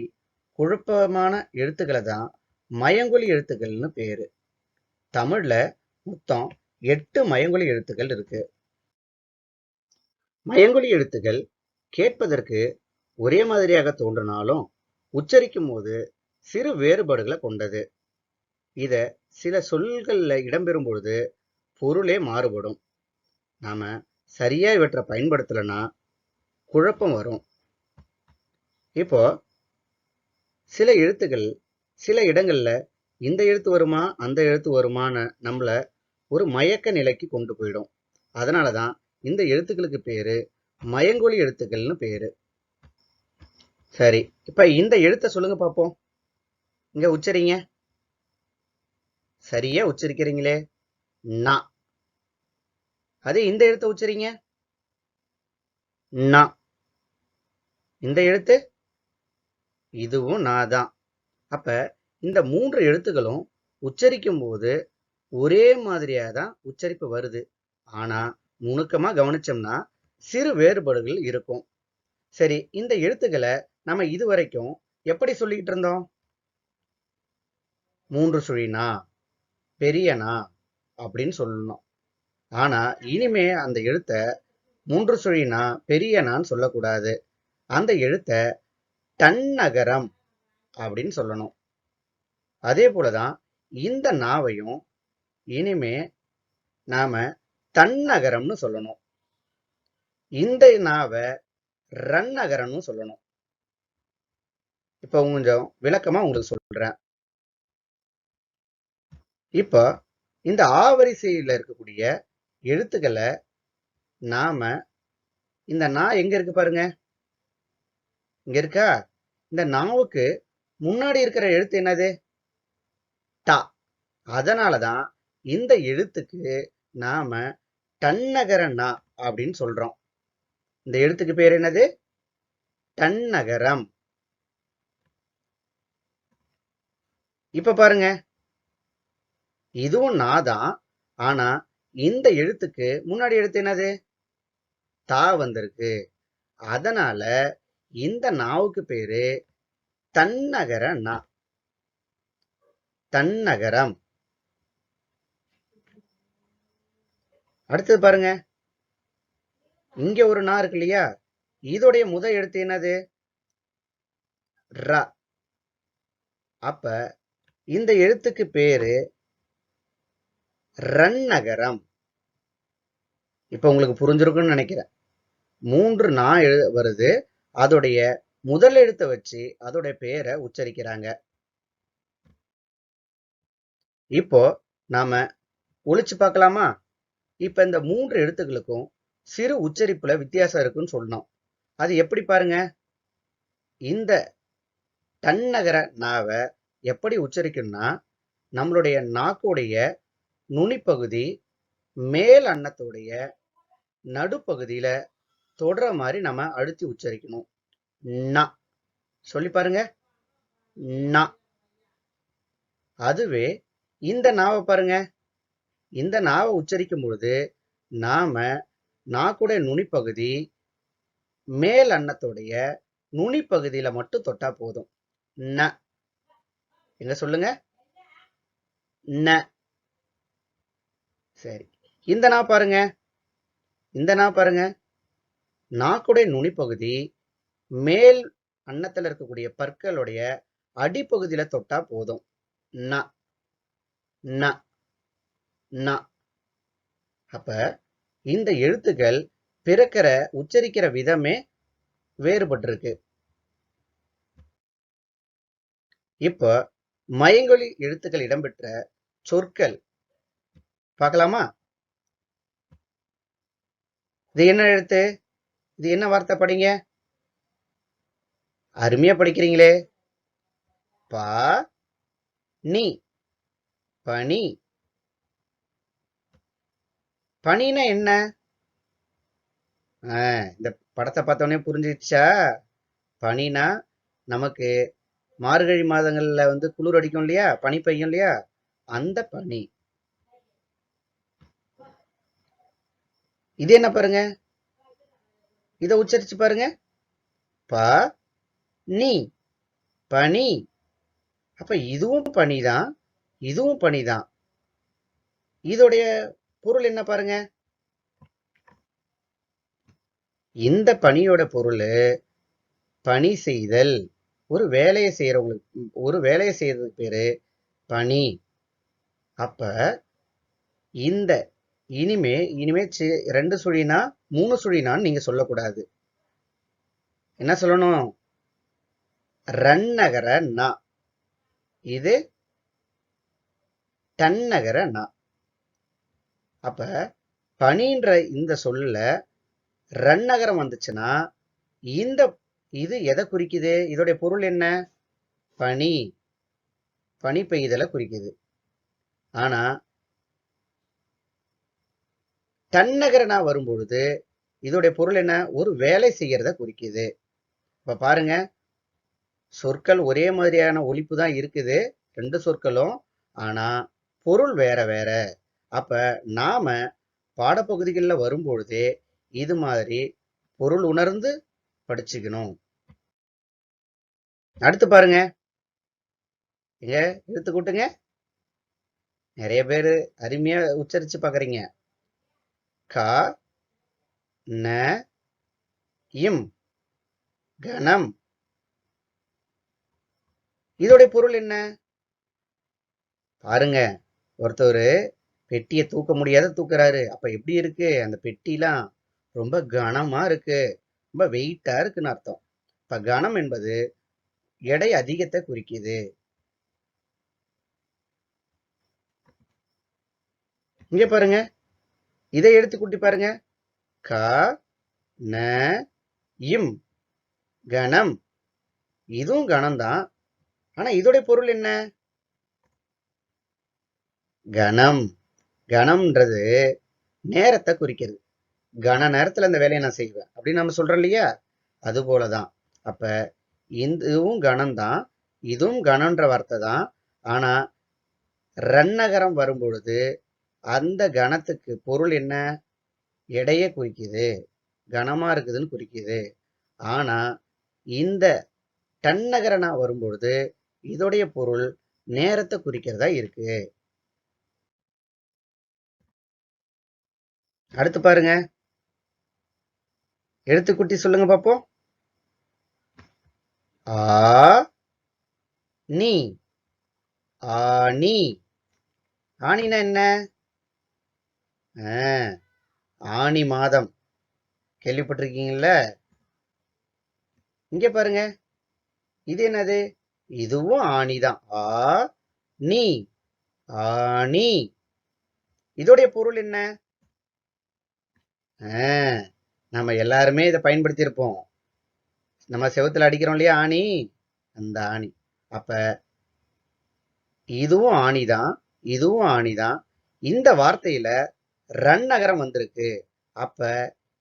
குழப்பமான எழுத்துக்களை தான் மயங்கொலி எழுத்துக்கள்னு பேரு. தமிழ்ல மொத்தம் 8 மயங்கொலி எழுத்துக்கள் இருக்கு. மயங்கொலி எழுத்துக்கள் கேட்பதற்கு ஒரே மாதிரியாக தோன்றினாலும் உச்சரிக்கும் போது சிறு வேறுபாடுகளை கொண்டது. இத சில சொல்கள்ல இடம்பெறும் பொழுது பொருளே மாறுபடும். நாம சரியா இவற்றை பயன்படுத்தலைன்னா குழப்பம் வரும். இப்போ சில எழுத்துக்கள் சில இடங்கள்ல இந்த எழுத்து வருமா அந்த எழுத்து வருமான்னு நம்மள ஒரு மயக்க நிலைக்கு கொண்டு போயிடும். அதனாலதான் இந்த எழுத்துக்களுக்கு பேரு மயங்கொலி எழுத்துக்கள்னு பேரு. சரி, இப்ப இந்த எழுத்தை சொல்லுங்க பார்ப்போம். இங்க உச்சரிங்க. சரியா உச்சரிக்கிறீங்களே, நா. அதே இந்த எழுத்தை உச்சரிங்க, நா. இந்த எழுத்து இதுவும் நா தான். அப்ப இந்த 3 எழுத்துக்களும் உச்சரிக்கும் போது ஒரே மாதிரியா தான் உச்சரிப்பு வருது. ஆனா நுணுக்கமா கவனிச்சோம்னா சிறு வேறுபாடுகள் இருக்கும். சரி, இந்த எழுத்துக்களை நம்ம இதுவரைக்கும் எப்படி சொல்லிக்கிட்டு இருந்தோம்? 3 சுழினா, பெரியனா அப்படின்னு சொல்லணும். ஆனா இனிமே அந்த எழுத்த 3 சுழினா பெரியனான்னு சொல்லக்கூடாது. அந்த எழுத்த தன்னகரம் அப்படின்னு சொல்லணும். அதே போலதான் இந்த நாவையும் இனிமே நாம தன்னகரம்னு சொல்லணும். இந்த நாவை ரன்னகரம்னு சொல்லணும். இப்ப கொஞ்சம் விளக்கமா உங்களுக்கு சொல்றேன். இப்ப இந்த ஆவரிசையில இருக்கக்கூடிய எழுத்துக்களை நாம இந்த நா எங்க இருக்கு பாருங்க, இங்க இருக்கா? இந்த நாவுக்கு முன்னாடி இருக்கிற எழுத்து என்னது? டா. அதனாலதான் இந்த எழுத்துக்கு நாம தன்னகர நா அப்படின்னு சொல்றோம். இந்த எழுத்துக்கு பேர் என்னது? தன்னகரம். இப்ப பாருங்க, இதுவும் நா தான். ஆனா இந்த எழுத்துக்கு முன்னாடி எழுத்து என்னது? தா வந்திருக்கு. அதனால இந்த நாவுக்கு பேரு தன்னகர நா, தன்னகரம். அடுத்தது பாருங்க, இங்க ஒரு நா இருக்கு இல்லையா? இதோடைய முதல் எழுத்து என்னது? ர. அப்ப இந்த எழுத்துக்கு பேரு ரன்னகரம். இப்ப உங்களுக்கு புரிஞ்சிருக்கும்னு நினைக்கிறேன். 3 நா வருது. அதோடைய முதல் எழுத்தை வச்சு அதோட பெயரை உச்சரிக்கிறாங்க. இப்போ நாம ஒழிச்சு பார்க்கலாமா? இப்ப இந்த 3 எழுத்துக்களுக்கும் சிறு உச்சரிப்புல வித்தியாசம் இருக்குன்னு சொன்னோம். அது எப்படி பாருங்க. இந்த தன்னகர நாவ எப்படி உச்சரிக்கணும்னா, நம்மளுடைய நாக்குடைய நுனிப்பகுதி மேல் அன்னத்துடைய நடுப்பகுதியில தொடுற மாதிரி நம்ம அழுத்தி உச்சரிக்கணும். ந சொல்லி பாருங்க. ந. அதுவே இந்த நாவை பாருங்க. இந்த நாவை உச்சரிக்கும் பொழுது நாம நாக்குடைய நுனிப்பகுதி மேல் அன்னத்துடைய நுனிப்பகுதியில மட்டும் தொட்டா போதும். ந. எங்க சொல்லுங்க. ந. சரி. இந்த நா பாருங்க. இந்த நா பாருங்க. நாக்குடைய நுனிப்பகுதி மேல் அன்னத்துல இருக்கக்கூடிய பற்களுடைய அடிப்பகுதியில தொட்டா போதும். ந. ந. ந. அப்ப இந்த எழுத்துக்கள் பிறக்கிற உச்சரிக்கிற விதமே வேறுபட்டிருக்கு. இப்ப மயங்கொலி எழுத்துக்கள் இடம்பெற்ற சொற்கள் பார்க்கலாமா? இது என்ன எழுத்து? இது என்ன வார்த்தை? படிங்க. அருமையா படிக்கிறீங்களே. ப நீ. பனி. பனினா என்ன? இந்த படத்தை பார்த்தோன்னே புரிஞ்சிடுச்சா? பனினா நமக்கு மார்கழி மாதங்கள்ல குளிர் அடிக்கும் இல்லையா, பனி பெய்யும் இல்லையா, அந்த பனி. இது என்ன பாருங்க. இத உச்சரிச்சு பாருங்க. ப நீ. பனி. அப்ப இதுவும் பனிதான், இதுவும் பனிதான். இதோடைய பொருள் என்ன பாருங்க. இந்த பனியோட பொருள் பணி செய்தல். ஒரு வேலையை செய்யறதுக்கு பேரு பணி. அப்ப இந்த இனிமே 2 சுழினா 3 சுழினான்னு நீங்க சொல்லக்கூடாது. என்ன சொல்லணும்? ரன்னகர நா. இது தன்னகர நா. அப்ப பனின்ற இந்த சொல்ல ரன்னகரம் வந்துச்சுன்னா இது எதை குறிக்குது? இதோடைய பொருள் என்ன? பனி. பனி பெய்தலை குறிக்குது. ஆனா தன்னகரனா வரும்பொழுது இதோடைய பொருள் என்ன? ஒரு வேலை செய்யறத குறிக்குது. இப்ப பாருங்க, சொற்கள் ஒரே மாதிரியான ஒலிப்பு தான் இருக்குது 2 சொற்களும். ஆனா பொருள் வேற வேற. அப்ப நாம பாடப்பகுதிகளில் வரும்பொழுதே இது மாதிரி பொருள் உணர்ந்து படிச்சுக்கணும். அடுத்து பாருங்க. எங்க எடுத்து கூட்டுங்க. நிறைய பேரு அருமையா உச்சரிச்சு பாக்குறீங்க. க ந இம். கணம். இதோடைய பொருள் என்ன? பாருங்க, ஒருத்தர் பெட்டியை தூக்க முடியாத தூக்குறாரு. அப்ப எப்படி இருக்கு? அந்த பெட்டிலாம் ரொம்ப கனமா இருக்கு, ரொம்ப வெயிட்டா இருக்குன்னு அர்த்தம். இப்ப கனம் என்பது எடை அதிகத்தை குறிக்குது. இங்க பாருங்க, இதை எடுத்து கூட்டி பாருங்க. க ந இம். கணம். இதுவும் கணம் தான். ஆனா இதோட பொருள் என்ன? கணம். கணம்ன்றது நேரத்தை குறிக்கிறது. கன நேரத்துல அந்த வேலையை நான் செய்வேன் அப்படின்னு நம்ம சொல்றோம் இல்லையா, அது போலதான். அப்ப இதுவும் கணம் தான், இதுவும் கணன்ற வார்த்தை தான். ஆனா ரன்னகரம் வரும் பொழுது அந்த கணத்துக்கு பொருள் என்ன? எடையை குறிக்குது, கனமா இருக்குதுன்னு குறிக்குது. ஆனா இந்த தன்னகரனா வரும்பொழுது இதோடைய பொருள் நேரத்தை குறிக்கிறதா இருக்கு. அடுத்து பாருங்க, எழுத்துக்குட்டி சொல்லுங்க பாப்போம். ஆ நீ. ஆனி. ஆனினா என்ன? ஆனி மாதம். கேள்விப்பட்டிருக்கீங்கல்ல? இங்க பாருங்க, இது என்னது? இதுவும் ஆணிதான். ஆ நீ, ஆணி. இதோடைய பொருள் என்ன? நம்ம எல்லாருமே இதை பயன்படுத்தி இருப்போம். நம்ம செவுத்துல அடிக்கிறோம் இல்லையா ஆணி, அந்த ஆணி. அப்ப இதுவும் ஆணிதான், இதுவும் ஆணிதான். இந்த வார்த்தையில ரன்னகரம் வந்திருக்கு. அப்ப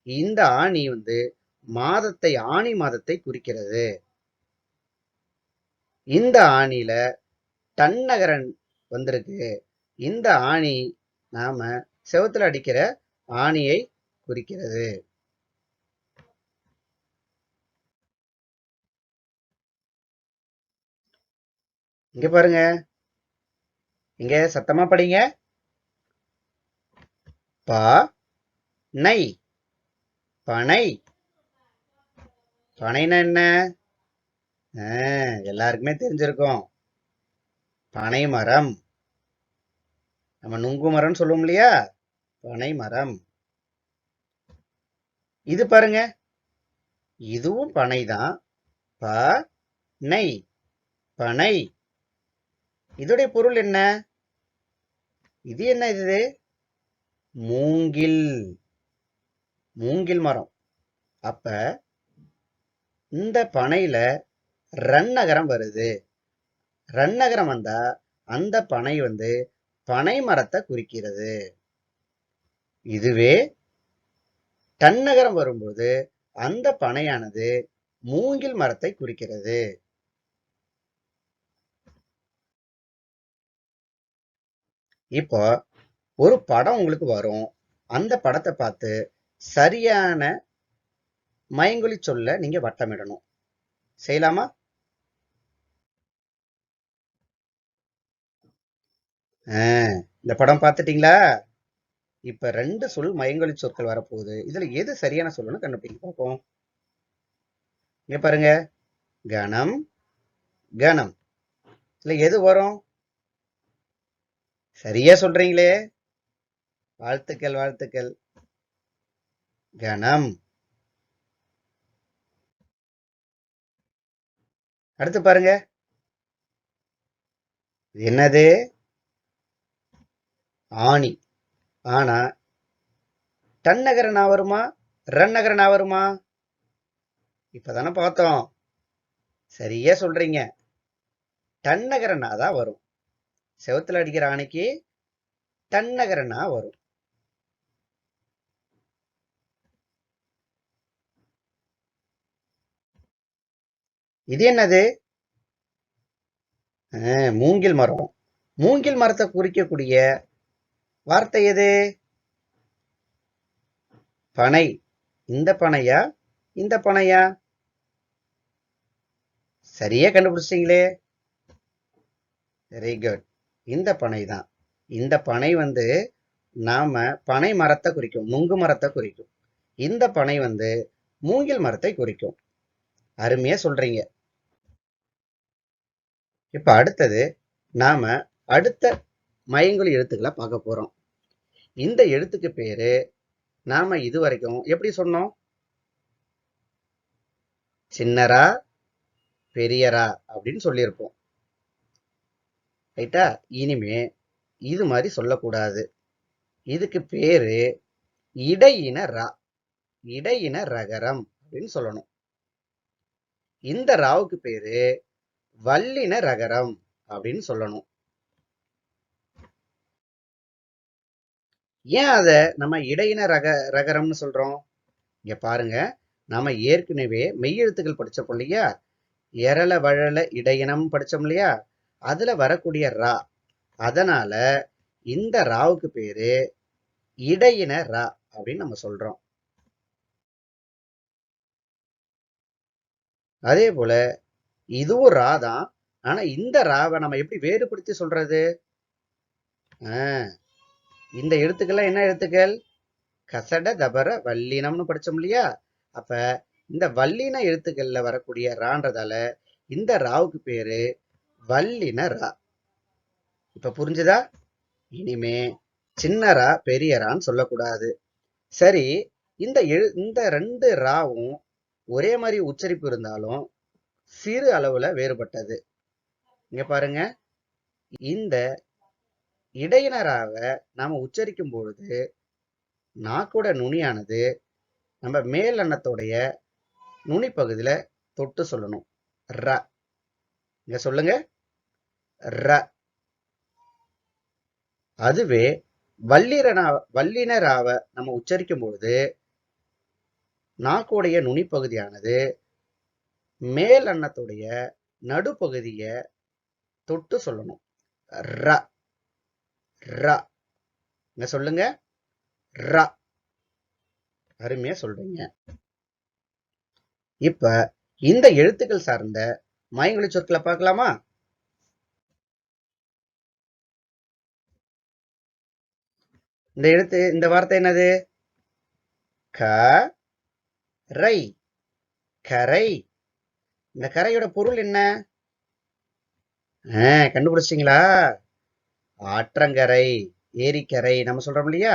இந்த ஆணி மாதத்தை, ஆணி மாதத்தை குறிக்கிறது. இந்த ஆணியில டன்னகரன் வந்திருக்கு. இந்த ஆணி நாம செவுத்துல அடிக்கிற ஆணியை குறிக்கிறது. இங்க பாருங்க, இங்க சத்தமா படிங்க. ப நை, பனை. பனைனா என்ன? எல்லாருக்குமே தெரிஞ்சிருக்கும். பனை மரம். நம்ம நுங்கு மரம்னு சொல்லுவோம் இல்லையா, பனை மரம். இது பாருங்க, இதுவும் பனைதான். ப நை, பனை. இதோடைய பொருள் என்ன? இது என்ன? இது மூங்கில், மூங்கில் மரம். அப்ப இந்த பனையில ரன்னகரம் வருது. ரன்னகரம் வந்தா அந்த பனை பனை மரத்தை குறிக்கிறது. இதுவே டன்னகரம் வரும்போது அந்த பனையானது மூங்கில் மரத்தை குறிக்கிறது. இப்போ ஒரு படம் உங்களுக்கு வரும். அந்த படத்தை பார்த்து சரியான மயங்கொலி சொல்ல நீங்க வட்டமிடணும். செய்யலாமா? இந்த படம் பார்த்துட்டீங்களா? இப்ப 2 சொல் மயங்கொலி சொற்கள் வரப்போகுது. இதுல எது சரியான சொல்லுன்னு கண்டுபிடிக்க பார்ப்போம். இங்க பாருங்க, கணம், கணம். இதுல எது வரும்? சரியா சொல்றீங்களே, வாழ்த்துக்கள், வாழ்த்துக்கள். கணம். அடுத்து பாருங்க, என்னது? ஆணி. ஆனா டன்னகரனா வருமா, ரன்னகரனா வருமா? இப்பதானே பார்த்தோம். சரியா சொல்றீங்க, டன்னகரனா தான் வரும். செவுத்துல அடிக்கிற ஆணிக்கு டன்னகரனா வரும். இது என்னது? மூங்கில் மரம். மூங்கில் மரத்தை குறிக்கக்கூடிய வார்த்தை எது? பனை. இந்த பனையா, இந்த பனையா? சரியா கண்டுபிடிச்சிட்டீங்களே, வெரி குட். இந்த பனை தான். இந்த பனை நாம பனை மரத்தை குறிக்கும், நுங்கு மரத்தை குறிக்கும். இந்த பனை மூங்கில் மரத்தை குறிக்கும். அருமையா சொல்றீங்க. இப்ப அடுத்தது நாம அடுத்த மயங்கொலி எழுத்துக்களை பார்க்க போறோம். இந்த எழுத்துக்கு பேரு நாம இதுவரைக்கும் எப்படி சொன்னோம்? சின்னரா, பெரியரா அப்படின்னு சொல்லியிருப்போம். ரைட்டா? இனிமே இது மாதிரி சொல்லக்கூடாது. இதுக்கு பேரு இடையின ரா, இடையின ரகரம் அப்படின்னு சொல்லணும். இந்த ராவுக்கு பேரு வல்லின ரகரம் அப்படின்னு சொல்லணும். ஏன் அத நம்ம இடையின ரகரம்னு சொல்றோம்? இங்க பாருங்க, நாம ஏற்கனவே மெய்யெழுத்துக்கள் படிச்சோம் இல்லையா, எரள வழல இடையினம் படிச்சோம் இல்லையா, அதுல வரக்கூடிய ரா. அதனால இந்த ராவுக்கு பேரு இடையின ரா அப்படின்னு நம்ம சொல்றோம். அதே போல இதுவும் ரா தான். ஆனா இந்த ராவை நம்ம எப்படி வேறுபடுத்தி சொல்றது? இந்த எழுத்துக்கள்லாம் என்ன எழுத்துக்கள்? கசட தபர வல்லினம்னு படிச்சோம் இல்லையா? அப்ப இந்த வல்லின எழுத்துக்கள்ல வரக்கூடிய ரான்றதால இந்த ராவுக்கு பேரு வல்லின ரா. இப்ப புரிஞ்சுதா? இனிமே சின்னரா பெரியரான்னு சொல்லக்கூடாது. சரி, இந்த 2 ராவும் ஒரே மாதிரி உச்சரிப்பு இருந்தாலும் சிறு அளவுல வேறுபட்டது. இங்க பாருங்க, இந்த இடையினராவை நாம உச்சரிக்கும் பொழுது நாக்கோட நுனியானது நம்ம மேல் அன்னத்தோடைய நுனி பகுதியில தொட்டு சொல்லணும். ர. இங்க சொல்லுங்க, ர. அதுவே வல்லினராவை நம்ம உச்சரிக்கும் பொழுது நாக்கோடைய நுனிப்பகுதியானது மேல் அன்னத்துடைய நடுப்பகுதிய தொட்டு சொல்லணும். ர. ர. இங்க சொல்லுங்க, ர. அருமையா சொல்றீங்க. இப்ப இந்த எழுத்துக்கள் சார்ந்த மயங்கொலி சொற்களை பார்க்கலாமா? இந்த வார்த்தை என்னது? க ரை. கரை. இந்த கரையோட பொருள் என்ன? கண்டுபிடிச்சிட்டீங்களா? ஆற்றங்கரை, ஏரிக்கரை, நம்ம சொல்றோம் இல்லையா,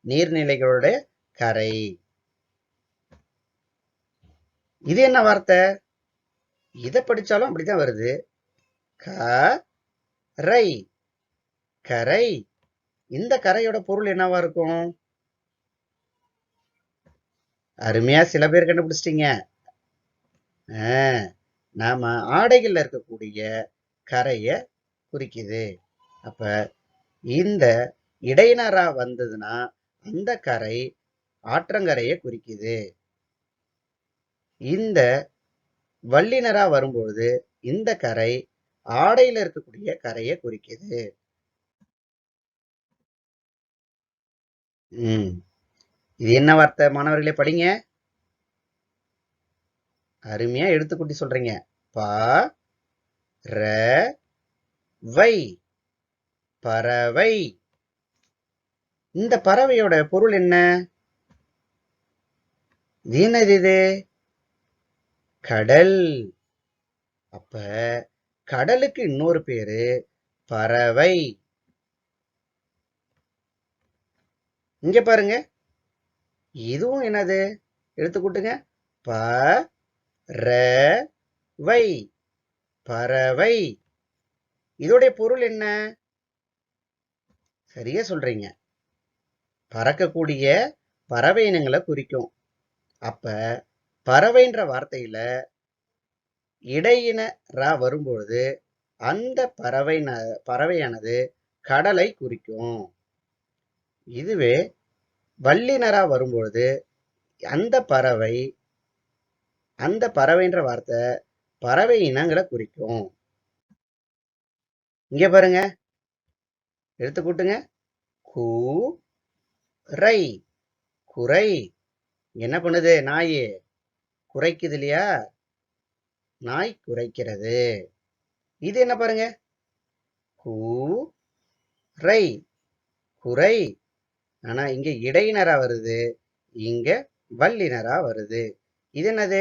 நீர்நிலைகளோட கரை. இது என்ன வார்த்தை? இதை படிச்சாலும் அப்படித்தான் வருது. க ரை. கரை. இந்த கரையோட பொருள் என்னவா இருக்கும்? அருமையா சில பேர் கண்டுபிடிச்சிட்டீங்க. நாம ஆடைகள்ல இருக்கக்கூடிய கரைய குறிக்குது. அப்ப இந்த இடையினரா வந்ததுன்னா அந்த கரை ஆற்றங்கரையை குறிக்குது. இந்த வல்லினரா வரும்பொழுது இந்த கரை ஆடையில இருக்கக்கூடிய கரையை குறிக்குது. இது என்ன வார்த்தை மாணவர்களே? படிங்க. அருமையா எடுத்துக்கூட்டி சொல்றீங்க. ப ர வை. பறவை. இந்த பறவையோட பொருள் என்ன? இது என்னது? இது கடல். அப்ப கடலுக்கு இன்னொரு பேரு பறவை. இங்க பாருங்க, இதுவும் என்னது? எடுத்துக்கூட்டுங்க. ப ர வை. பறவை. இதோடைய பொருள் என்ன? சரியா சொல்றீங்க, பறக்கக்கூடிய பறவை இனங்களை குறிக்கும். அப்ப பறவைன்ற வார்த்தையில இடையினரா வரும்பொழுது அந்த பறவையானது கடலை குறிக்கும். இதுவே வல்லினரா வரும்பொழுது அந்த பறவைன்ற வார்த்தை பறவை இனங்களை குறிக்கும். இங்க பாருங்க, எடுத்துக்கூட்டுங்க. கு ரை. குறை. என்ன பண்ணுது? நாய் குறைக்குது இல்லையா? நாய் குறைக்கிறது. இது என்ன பாருங்க? கு ரை. குறை. ஆனா இங்க இடையினரா வருது, இங்க வல்லினரா வருது. இது என்னது?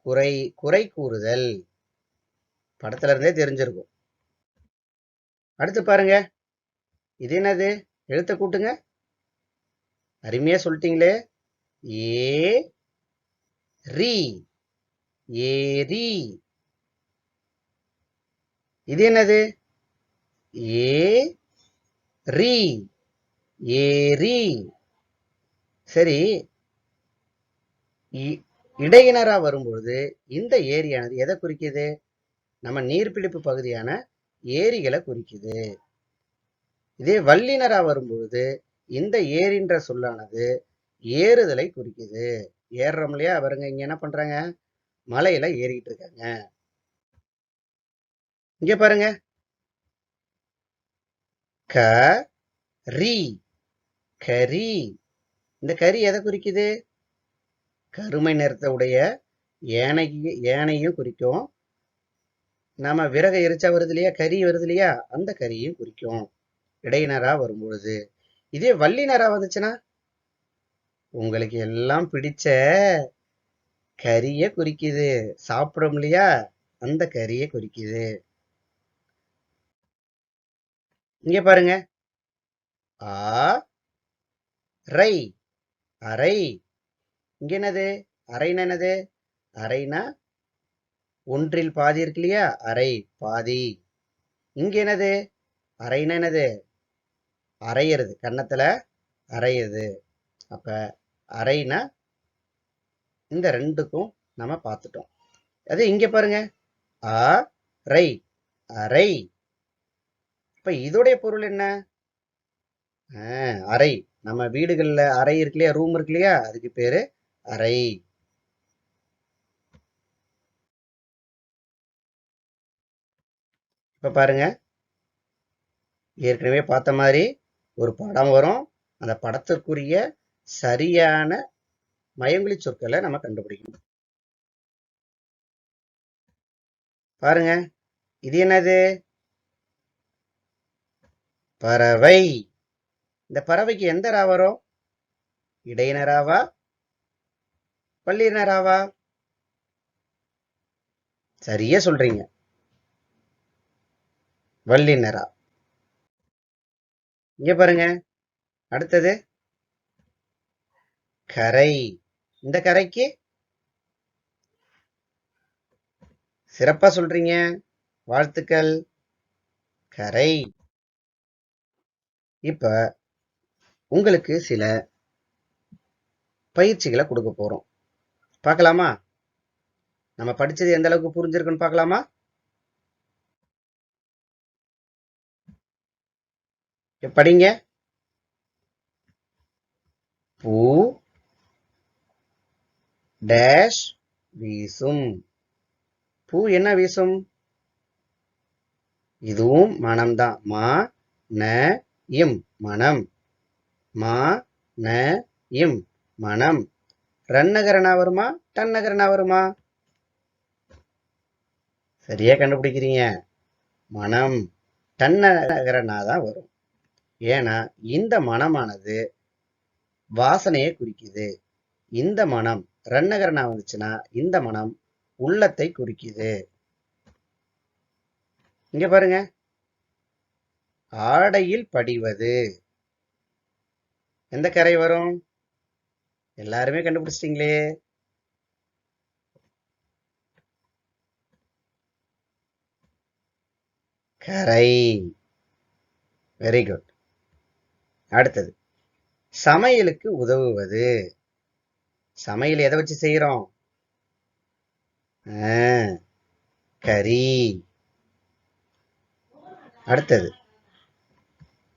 குறை கூறுதல். படத்துல இருந்தே தெரிஞ்சிருக்கும். அடுத்து பாருங்க, இது என்னது? எழுத்த கூட்டுங்க. அருமையா சொல்லிட்டீங்களே. ஏ ரி. ஏரி. இது என்னது? ஏ ரி. ஏரி. சரி, இடையினரா வரும்பொழுது இந்த ஏரியானது எதை குறிக்குது? நம்ம நீர்பிடிப்பு பகுதியான ஏரிகளை குறிக்குது. இதே வல்லினரா வரும்பொழுது இந்த ஏரின்ற சொல்லானது ஏறுதலை குறிக்குது. ஏறுறோம் இல்லையா? அவருங்க இங்க என்ன பண்றாங்க? மலையில ஏறிக்கிட்டு இருக்காங்க. இங்க பாருங்க, க ரி. கரி. இந்த கரி எதை குறிக்குது? கருமை நிறத்தை உடைய ஏனையும் குறிக்கும். நாம விறகை எரிச்சா வருது இல்லையா, கறி வருது இல்லையா, அந்த கறியும் குறிக்கும் இடையினரா வரும்பொழுது. இதே வல்லினரா வந்துச்சுன்னா உங்களுக்கு எல்லாம் பிடிச்ச கறிய குறிக்குது. சாப்பிடும் இல்லையா, அந்த கறிய குறிக்குது. இங்க பாருங்க, ஆ ரை. அறை. இங்க என்னது? அறைன்னு என்னது? அரைனா ஒன்றில் பாதி இருக்கு இல்லையா, அரை பாதி. இங்க என்னது, அரைனா என்னது, அரையிறது, கன்னத்துல அரையிறது. அப்ப அரைனா இந்த ரெண்டுக்கும் நம்ம பார்த்துட்டோம். அது இங்க பாருங்க, அரை, அரை. இப்ப இதோடைய பொருள் என்ன, அறை. நம்ம வீடுகள்ல அறை இருக்கு இல்லையா, ரூம் இருக்கு இல்லையா, அதுக்கு பேரு அறை. இப்ப பாருங்க, ஏற்கனவே பார்த்த மாதிரி ஒரு படம் வரும். அந்த படத்திற்குரிய சரியான மயங்கொலி சொற்களை நம்ம கண்டுபிடிக்கணும். பாருங்க, இது என்னது, பறவை. இந்த பறவைக்கு எந்த ரா வரும், இடையினராவா பல்லினராவா? சரியா சொல்றீங்க, வல்லினரா. இங்க பாருங்க, அடுத்தது கரை. இந்த கரைக்கு சிறப்பா சொல்றீங்க, வாழ்த்துக்கள், கரை. இப்ப உங்களுக்கு சில பயிற்சிகளை கொடுக்க போறோம், பார்க்கலாமா? நம்ம படிச்சது எந்த அளவுக்கு புரிஞ்சிருக்குன்னு பார்க்கலாமா? படிங்க. பூ டேஷ் வீசும். பூ என்ன வீசும், இதுவும் மனம்தான். மா ந இம், மனம். மா ந இம், மனம். ரன்னகரனா வருமா, டன்னகரனா வருமா? சரியா கண்டுபிடிக்கிறீங்க, மனம். டன்னகரனா தான் வரும். ஏன்னா இந்த மனமானது வாசனையை குறிக்குது. இந்த மனம் ரன்னகரனா வந்துச்சுன்னா இந்த மனம் உள்ளத்தை குறிக்குது. இங்க பாருங்க, ஆடையில் படிவது. எந்த கரை வரும், எல்லாருமே கண்டுபிடிச்சிட்டீங்களே. கரை. Very good. அடுத்தது சமையலுக்கு உதவுவது. சமையல் எதை வச்சு செய்யறோம், கறி. அடுத்தது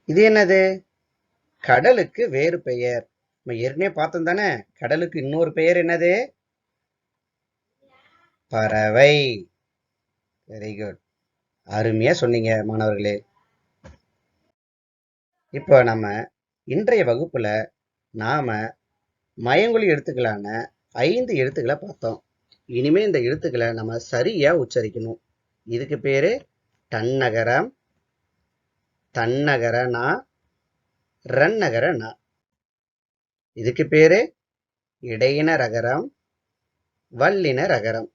இது என்னது, கடலுக்கு வேறு பெயர். நம்ம ஏற்கனவே பார்த்தோம் தானே, கடலுக்கு இன்னொரு பெயர் என்னது, பறவை. வெரி குட், அருமையா சொன்னீங்க மாணவர்களே. இப்போ நம்ம இன்றைய வகுப்புல நாம மயங்கொலி எழுத்துக்களான 5 எழுத்துக்களை பார்த்தோம். இனிமே இந்த எழுத்துக்களை நம்ம சரியா உச்சரிக்கணும். இதுக்கு பேரு டன்னகரம், தன்னகர நா, ரன்னகர நா. இதுக்கு பேரு இடையின ரகரம், வல்லின ரகரம்.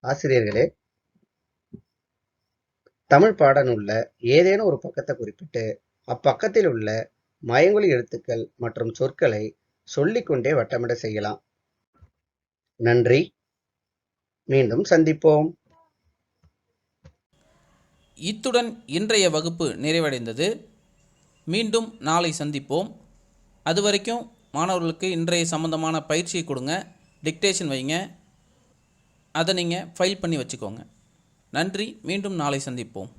ஆசிரியர்களே, தமிழ் பாடநூல்ல ஏதேனும் ஒரு பக்கத்தை குறிப்பிட்டு அப்பக்கத்தில் உள்ள மயங்கொலி எழுத்துக்கள் மற்றும் சொற்களை சொல்லிக்கொண்டே வட்டமிட செய்யலாம். நன்றி, மீண்டும் சந்திப்போம். இத்துடன் இன்றைய வகுப்பு நிறைவடைந்தது. மீண்டும் நாளை சந்திப்போம். அது வரைக்கும் மாணவர்களுக்கு இன்றைய சம்பந்தமான பயிற்சியை கொடுங்க, டிக்டேஷன் வைங்க, அதை நீங்கள் ஃபைல் பண்ணி வச்சுக்கோங்க. நன்றி, மீண்டும் நாளை சந்திப்போம்.